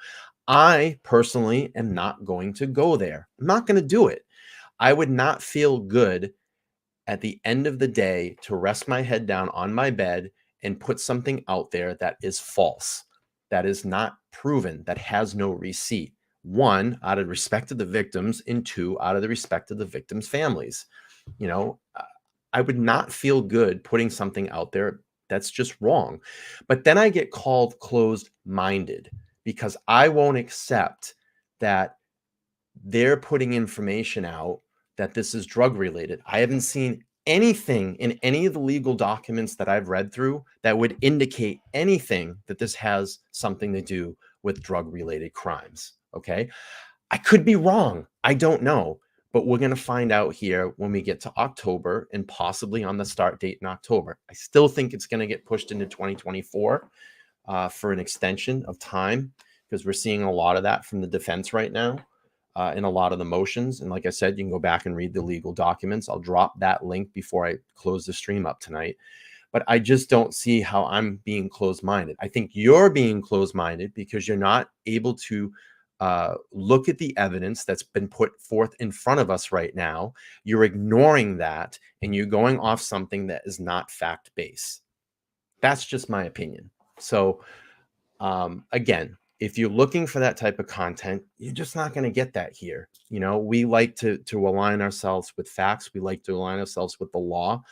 I personally am not going to go there. I'm not going to do it. I would not feel good at the end of the day to rest my head down on my bed and put something out there that is false, that is not proven, that has no receipt. 1, out of respect to the victims, and 2, out of the respect of the victims' families. I would not feel good putting something out there that's just wrong. But then I get called closed-minded because I won't accept that they're putting information out that this is drug related. I haven't seen anything in any of the legal documents that I've read through that would indicate anything that this has something to do with drug related crimes. Okay. I could be wrong. I don't know, but we're going to find out here when we get to October, and possibly on the start date in October. I still think it's going to get pushed into 2024 for an extension of time, because we're seeing a lot of that from the defense right now. in a lot of the motions. And like I said, you can go back and read the legal documents. I'll drop that link before I close the stream up tonight. But I just don't see how I'm being closed-minded. I think you're being closed-minded because you're not able to look at the evidence that's been put forth in front of us right now. You're ignoring that, and you're going off something that is not fact-based. That's just my opinion. So again, if you're looking for that type of content, you're just not going to get that here. You know, we like to align ourselves with facts. We like to align ourselves with the law.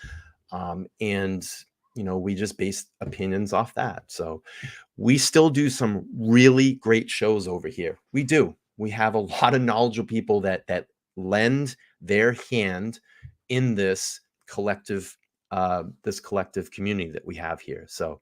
And, you know, we just base opinions off that. So we still do some really great shows over here. We do. We have a lot of knowledgeable people that lend their hand in this collective community that we have here. So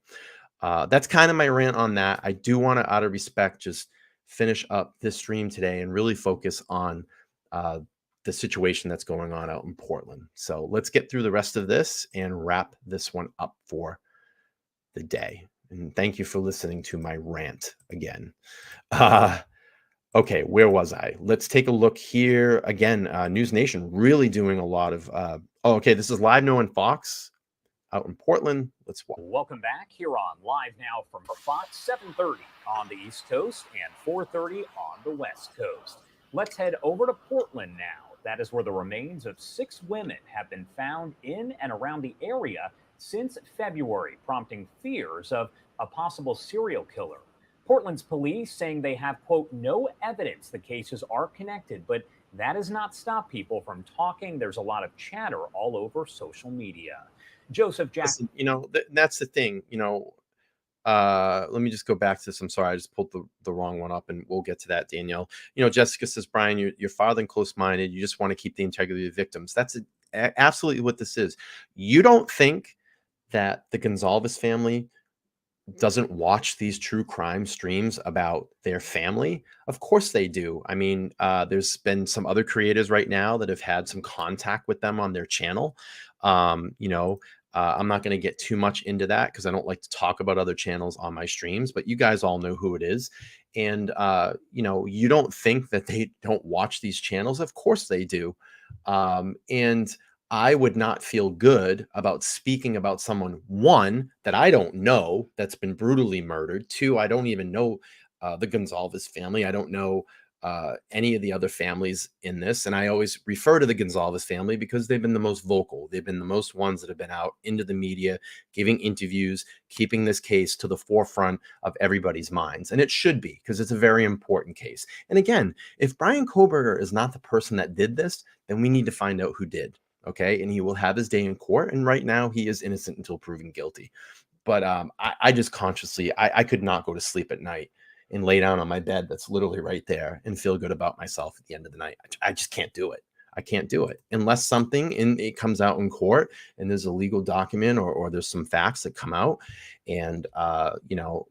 that's kind of my rant on that. I do want to, out of respect, just finish up this stream today and really focus on the situation that's going on out in Portland. So let's get through the rest of this and wrap this one up for the day. And thank you for listening to my rant again. Okay, where was I? Let's take a look here again. News Nation really doing a lot of. Okay, this is Live Now on Fox out in Portland. Let's watch. Welcome back here on Live Now from Fox, 7:30 on the East Coast and 4:30 on the West Coast. Let's head over to Portland now. That is where the remains of 6 women have been found in and around the area since February, prompting fears of a possible serial killer. Portland's police saying they have, quote, no evidence the cases are connected, but that has not stopped people from talking. There's a lot of chatter all over social media. Joseph Jackson. You know, that's the thing, you know, let me just go back to this. I'm sorry, I just pulled the wrong one up, and we'll get to that, Danielle. You know, Jessica says, Brian, you're farther than close-minded. You just want to keep the integrity of the victims. That's absolutely what this is. You don't think that the Gonzalez family doesn't watch these true crime streams about their family? Of course they do. I mean, there's been some other creators right now that have had some contact with them on their channel. You know, I'm not going to get too much into that because I don't like to talk about other channels on my streams, but you guys all know who it is. And, you know, you don't think that they don't watch these channels. Of course they do. And I would not feel good about speaking about someone, one, that I don't know that's been brutally murdered. Two, I don't even know the Gonzalez family. I don't know any of the other families in this. And I always refer to the Gonzalez family because they've been the most vocal. They've been the most ones that have been out into the media, giving interviews, keeping this case to the forefront of everybody's minds. And it should be, because it's a very important case. And again, if Brian Koberger is not the person that did this, then we need to find out who did. Okay. And he will have his day in court. And right now he is innocent until proven guilty. But I just consciously, I could not go to sleep at night and lay down on my bed that's literally right there and feel good about myself at the end of the night. I just can't do it. I can't do it unless something it comes out in court and there's a legal document or there's some facts that come out. And, you know,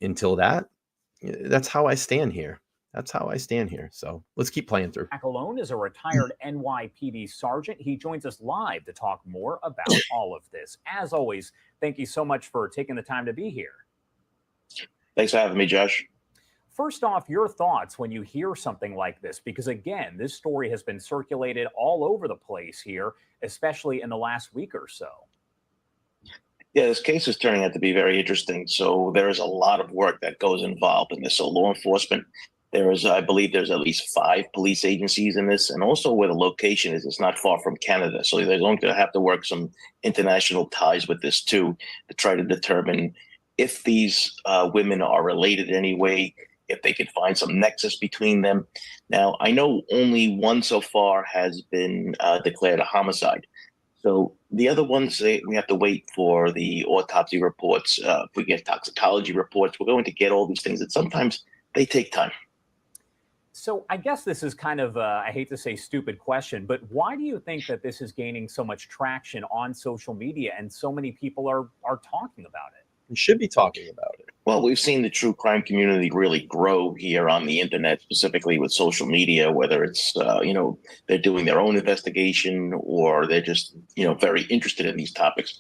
until that's how I stand here. That's how I stand here. So let's keep playing through. Jack Alone is a retired NYPD sergeant. He joins us live to talk more about all of this. As always, thank you so much for taking the time to be here. Thanks for having me, Josh. First off, your thoughts when you hear something like this, because again, this story has been circulated all over the place here, especially in the last week or so. Yeah, this case is turning out to be very interesting. So there is a lot of work that goes involved in this. So law enforcement, I believe there's at least 5 police agencies in this, and also where the location is, it's not far from Canada. So they're going to have to work some international ties with this too, to try to determine if these women are related in any way, if they could find some nexus between them. Now, I know only one so far has been declared a homicide. So the other ones, we have to wait for the autopsy reports. If we get toxicology reports, we're going to get all these things, and sometimes they take time. So I guess this is kind of, I hate to say stupid question, but why do you think that this is gaining so much traction on social media and so many people are talking about it? We should be talking about it. Well, we've seen the true crime community really grow here on the internet, specifically with social media, whether it's, you know, they're doing their own investigation or they're just, you know, very interested in these topics.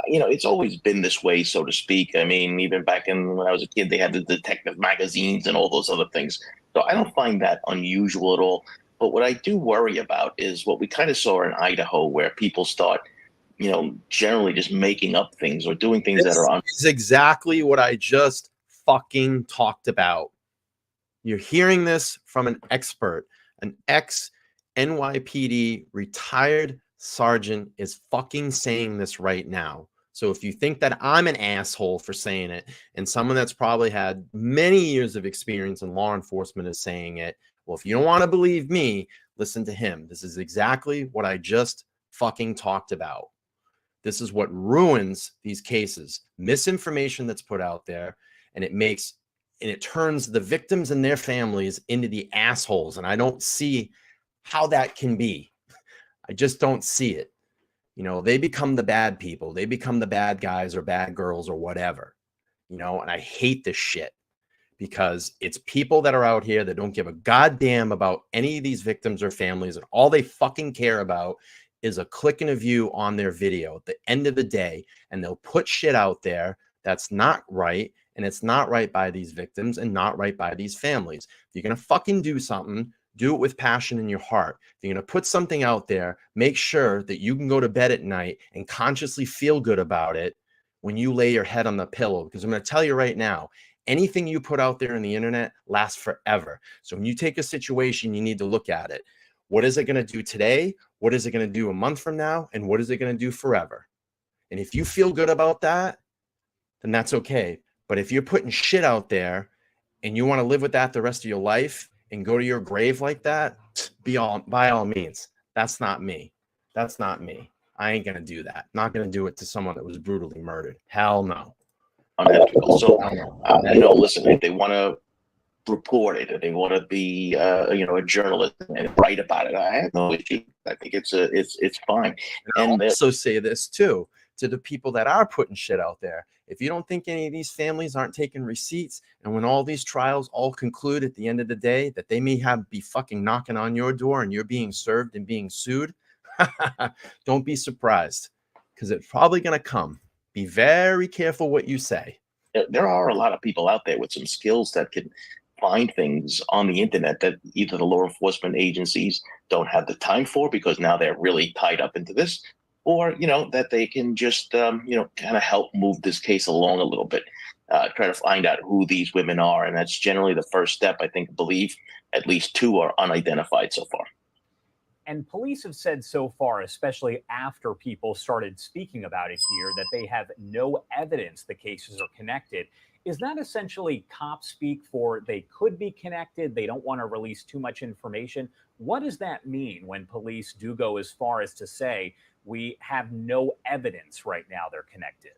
it's always been this way, so to speak. I mean, even back when I was a kid, they had the detective magazines and all those other things. So I don't find that unusual at all. But what I do worry about is what we kind of saw in Idaho, where people start, generally just making up things or doing things that are This is exactly what I just fucking talked about. You're hearing this from an expert, an ex-NYPD retired sergeant is fucking saying this right now. So if you think that I'm an asshole for saying it, and someone that's probably had many years of experience in law enforcement is saying it, well, if you don't want to believe me, listen to him. This is exactly what I just fucking talked about. This is what ruins these cases. Misinformation that's put out there, and it turns the victims and their families into the assholes. And I don't see how that can be. I just don't see it. They become the bad people. They become the bad guys or bad girls or whatever, and I hate this shit because it's people that are out here that don't give a goddamn about any of these victims or families. And all they fucking care about is a click and a view on their video at the end of the day. And they'll put shit out there that's not right. And it's not right by these victims and not right by these families. If you're going to fucking do something, do it with passion in your heart. If you're going to put something out there, make sure that you can go to bed at night and consciously feel good about it when you lay your head on the pillow. Because I'm going to tell you right now, anything you put out there on the internet lasts forever. So when you take a situation, you need to look at it. What is it going to do today? What is it going to do a month from now? And what is it going to do forever? And if you feel good about that, then that's okay. But if you're putting shit out there and you want to live with that the rest of your life and go to your grave like that, by all means, that's not me. That's not me. I ain't going to do that. Not going to do it to someone that was brutally murdered. Hell no. Unethical. So, listen, if they want to report it, if they want to be, a journalist and write about it, I have no issue. I think it's fine. And I'll also say this too to the people that are putting shit out there. If you don't think any of these families aren't taking receipts, and when all these trials all conclude at the end of the day, that they may be fucking knocking on your door and you're being served and being sued, don't be surprised, because it's probably going to come. Be very careful what you say. There are a lot of people out there with some skills that can find things on the internet that either the law enforcement agencies don't have the time for because now they're really tied up into this, or, that they can just, kind of help move this case along a little bit, try to find out who these women are. And that's generally the first step. I believe at least 2 are unidentified so far. And police have said so far, especially after people started speaking about it here, that they have no evidence the cases are connected. Is that essentially cop speak for they could be connected? They don't want to release too much information. What does that mean when police do go as far as to say we have no evidence right now they're connected?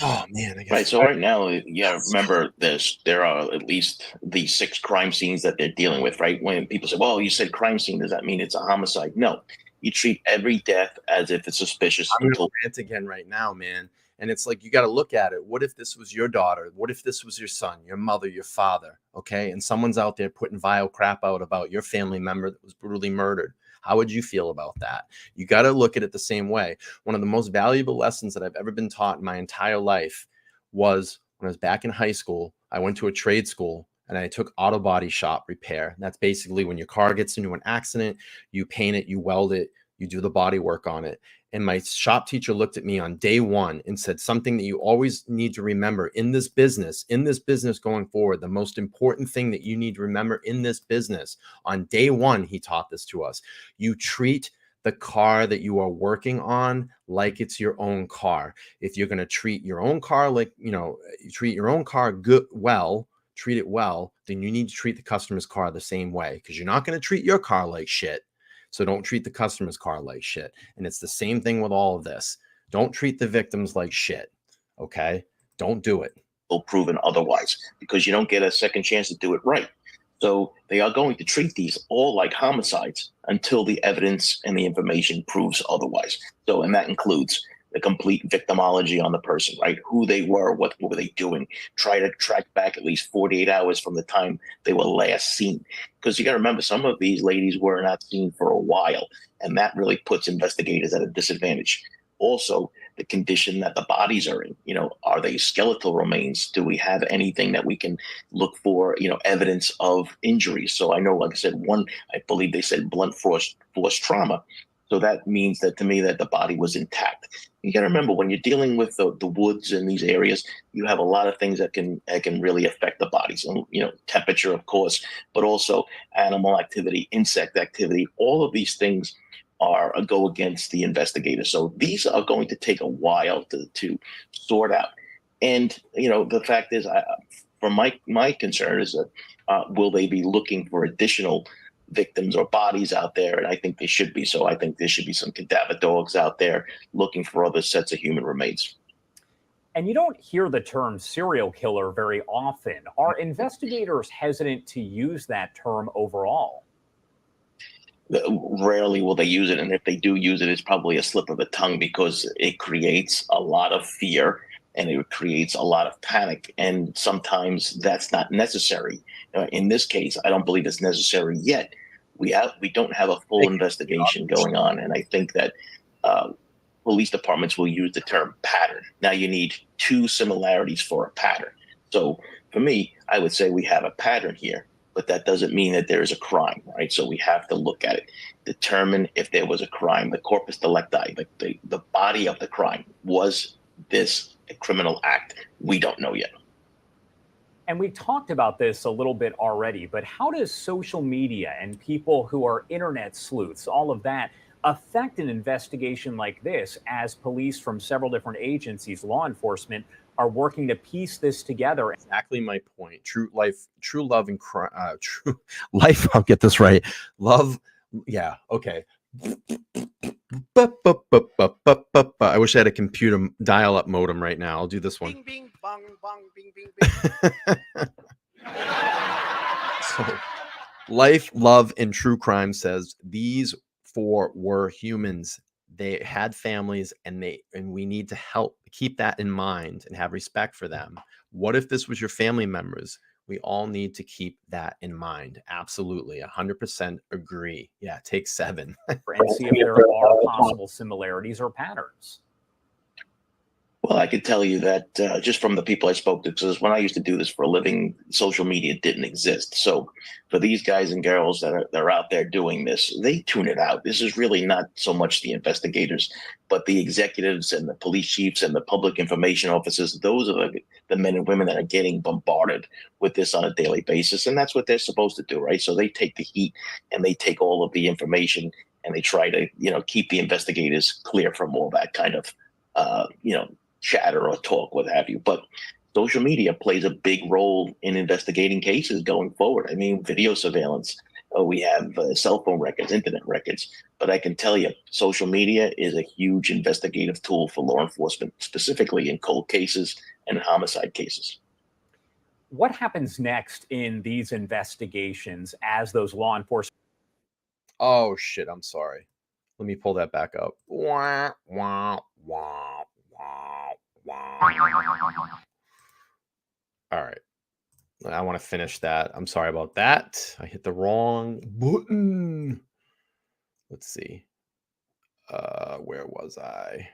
Oh man, I guess. Right. So right now, remember this, there are at least these 6 crime scenes that they're dealing with, right? When people say, well, you said crime scene, does that mean it's a homicide? No, you treat every death as if it's suspicious. I'm going to rant again right now, man. And it's like, you got to look at it. What if this was your daughter? What if this was your son, your mother, your father? Okay. And someone's out there putting vile crap out about your family member that was brutally murdered. How would you feel about that? You got to look at it the same way. One of the most valuable lessons that I've ever been taught in my entire life was when I was back in high school. I went to a trade school and I took auto body shop repair. That's basically when your car gets into an accident, you paint it, you weld it, you do the body work on it. And my shop teacher looked at me on day 1 and said, something that you always need to remember in this business going forward, the most important thing that you need to remember in this business, on day 1, he taught this to us. You treat the car that you are working on like it's your own car. If you're going to treat your own car like, you treat your own car treat it well, then you need to treat the customer's car the same way, because you're not going to treat your car like shit. So don't treat the customer's car like shit. And it's the same thing with all of this. Don't treat the victims like shit. Okay? Don't do it. Proven otherwise, because you don't get a second chance to do it right. So they are going to treat these all like homicides until the evidence and the information proves otherwise. So, and that includes the complete victimology on the person, right? Who they were, what were they doing? Try to track back at least 48 hours from the time they were last seen. Because you got to remember, some of these ladies were not seen for a while, and that really puts investigators at a disadvantage. Also, the condition that the bodies are in. Are they skeletal remains? Do we have anything that we can look for, evidence of injuries? So I know, like I said, I believe they said blunt force trauma. So that means that to me that the body was intact. You got to remember, when you're dealing with the woods in these areas, you have a lot of things that can really affect the bodies. And, temperature, of course, but also animal activity, insect activity. All of these things go against the investigator. So these are going to take a while to sort out. And the fact is, from my concern is that will they be looking for additional victims or bodies out there? And I think they should be. So I think there should be some cadaver dogs out there looking for other sets of human remains. And you don't hear the term serial killer very often. Are investigators hesitant to use that term overall? Rarely will they use it. And if they do use it, it's probably a slip of the tongue, because it creates a lot of fear and it creates a lot of panic. And sometimes that's not necessary. In this case, I don't believe it's necessary yet. We don't have a full investigation going on. And I think that police departments will use the term pattern. Now you need two similarities for a pattern. So for me, I would say we have a pattern here, but that doesn't mean that there is a crime, right? So we have to look at it, determine if there was a crime, the corpus delicti, the body of the crime. Was this a criminal act? We don't know yet. And we talked about this a little bit already, but how does social media and people who are internet sleuths, all of that, affect an investigation like this, as police from several different agencies, law enforcement, are working to piece this together? Exactly my point. True love and true life. I'll get this right. Love. Yeah. Okay. I wish I had a computer dial-up modem right now. I'll do this one. Bing, bing, bong, bong, bing, bing, bing. So, life, love, and true crime says these four were humans. They had families, and we need to help keep that in mind and have respect for them. What if this was your family members? We all need to keep that in mind. Absolutely. 100% agree. Yeah. Take 7. And see if there are possible similarities or patterns. Well, I could tell you that just from the people I spoke to, because when I used to do this for a living, social media didn't exist. So for these guys and girls that are out there doing this, they tune it out. This is really not so much the investigators, but the executives and the police chiefs and the public information officers. Those are the men and women that are getting bombarded with this on a daily basis. And that's what they're supposed to do, right? So they take the heat and they take all of the information and they try to, keep the investigators clear from all that kind of, chatter or talk, what have you. But social media plays a big role in investigating cases going forward. I mean, video surveillance, we have cell phone records, internet records. But I can tell you, social media is a huge investigative tool for law enforcement, specifically in cold cases and homicide cases. What happens next in these investigations as those law enforcement? Oh, shit. I'm sorry. Let me pull that back up. Wah, wah, wah. All right. I want to finish that. I'm sorry about that. I hit the wrong button. Let's see. Where was I?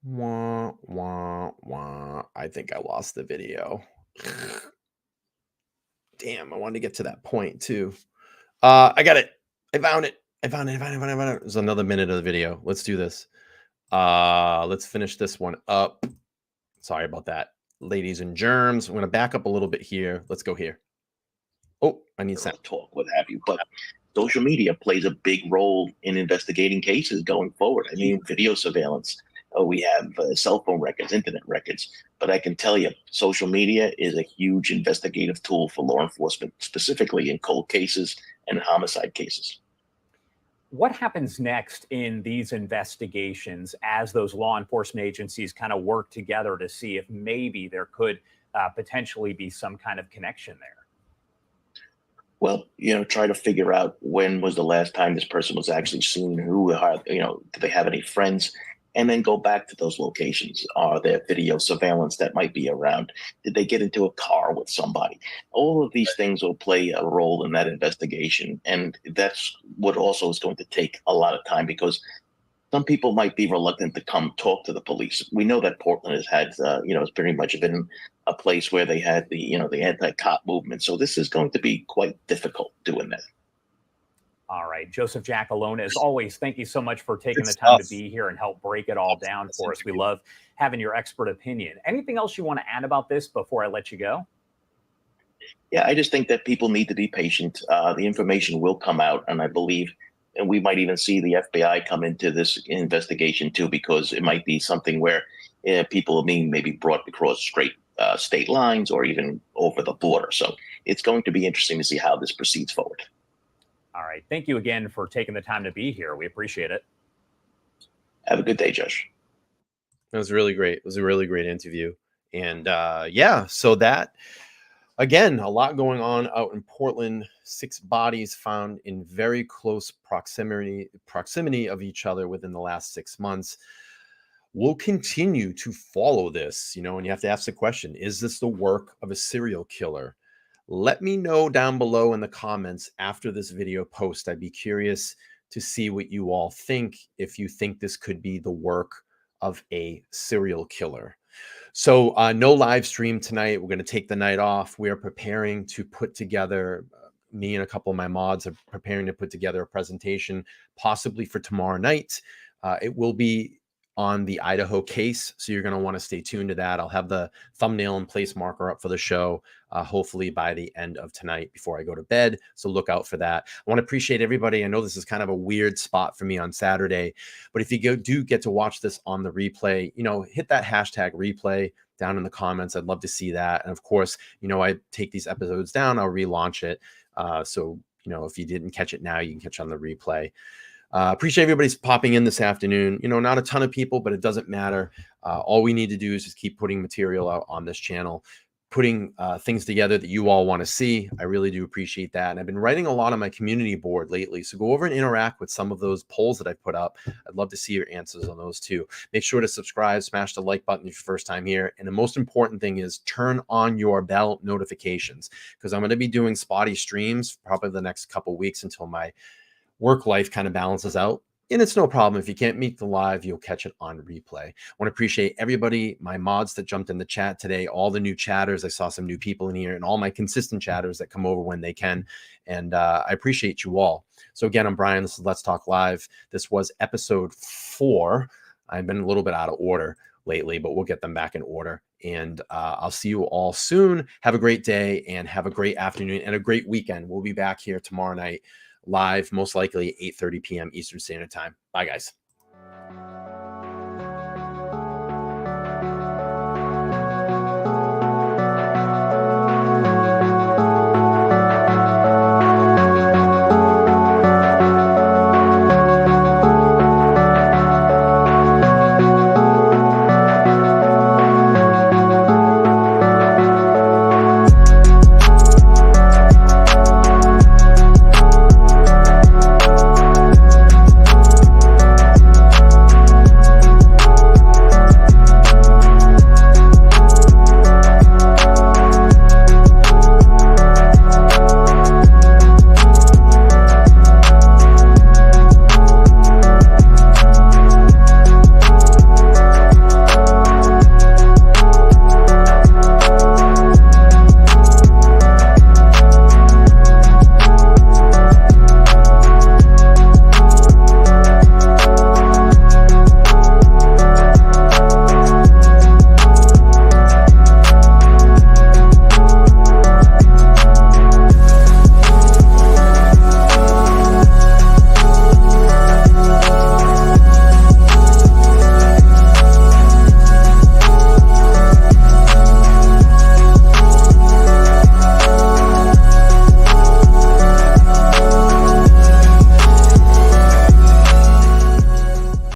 Wah, wah, wah. I think I lost the video. Damn, I wanted to get to that point too. I got it. I found it. There's another minute of the video. Let's do this. Let's finish this one up. Sorry about that, ladies and germs. I'm going to back up a little bit here. Let's go here. Oh, I need sound. Talk, what have you. But social media plays a big role in investigating cases going forward. I mean, video surveillance, we have cell phone records, internet records. But I can tell you, social media is a huge investigative tool for law enforcement, specifically in cold cases and homicide cases. What happens next in these investigations as those law enforcement agencies kind of work together to see if maybe there could potentially be some kind of connection there? Well, try to figure out when was the last time this person was actually seen, do they have any friends? And then go back to those locations. Are there video surveillance that might be around? Did they get into a car with somebody? All of these things will play a role in that investigation. And that's what also is going to take a lot of time, because some people might be reluctant to come talk to the police. We know that Portland has had, it's pretty much been a place where they had the anti-cop movement. So this is going to be quite difficult doing that. All right, Joseph Giacalone, as always, thank you so much for taking Good the time stuff. to be here and help break it all down for us. We love having your expert opinion. Anything else you want to add about this before I let you go? Yeah, I just think that people need to be patient. The information will come out, and I believe, and we might even see the FBI come into this investigation too, because it might be something where people are being maybe brought across straight state lines or even over the border. So it's going to be interesting to see how this proceeds forward. All right. Thank you again for taking the time to be here. We appreciate it. Have a good day, Josh. That was really great. It was a really great interview. And yeah, so that, again, a lot going on out in Portland. 6 bodies found in very close proximity of each other within the last 6 months. We'll continue to follow this, and you have to ask the question, is this the work of a serial killer? Let me know down below in the comments after this video post. I'd be curious to see what you all think, if you think this could be the work of a serial killer. So no live stream tonight. We're going to take the night off. We are preparing to put together, me and a couple of my mods are preparing to put together a presentation, possibly for tomorrow night. It will be on the Idaho case, so you're going to want to stay tuned to that. I'll have the thumbnail and place marker up for the show, hopefully by the end of tonight before I go to bed. So look out for that. I want to appreciate everybody. I know this is kind of a weird spot for me on Saturday, but if you do get to watch this on the replay, hit that hashtag replay down in the comments. I'd love to see that. And of course, I take these episodes down, I'll relaunch it. So, if you didn't catch it now, you can catch it on the replay. Appreciate everybody's popping in this afternoon. Not a ton of people, but it doesn't matter. All we need to do is just keep putting material out on this channel, putting things together that you all want to see. I really do appreciate that. And I've been writing a lot on my community board lately. So go over and interact with some of those polls that I put up. I'd love to see your answers on those too. Make sure to subscribe, smash the like button if you're first time here. And the most important thing is turn on your bell notifications, because I'm going to be doing spotty streams probably the next couple weeks until my work life kind of balances out. And it's no problem. If you can't meet the live, you'll catch it on replay. I want to appreciate everybody, my mods that jumped in the chat today, all the new chatters. I saw some new people in here, and all my consistent chatters that come over when they can. And I appreciate you all. So again, I'm Brian. This is Let's Talk Live. This was episode 4. I've been a little bit out of order lately, but we'll get them back in order. And I'll see you all soon. Have a great day and have a great afternoon and a great weekend. We'll be back here tomorrow night live, most likely 8:30 p.m. Eastern Standard Time. Bye, guys.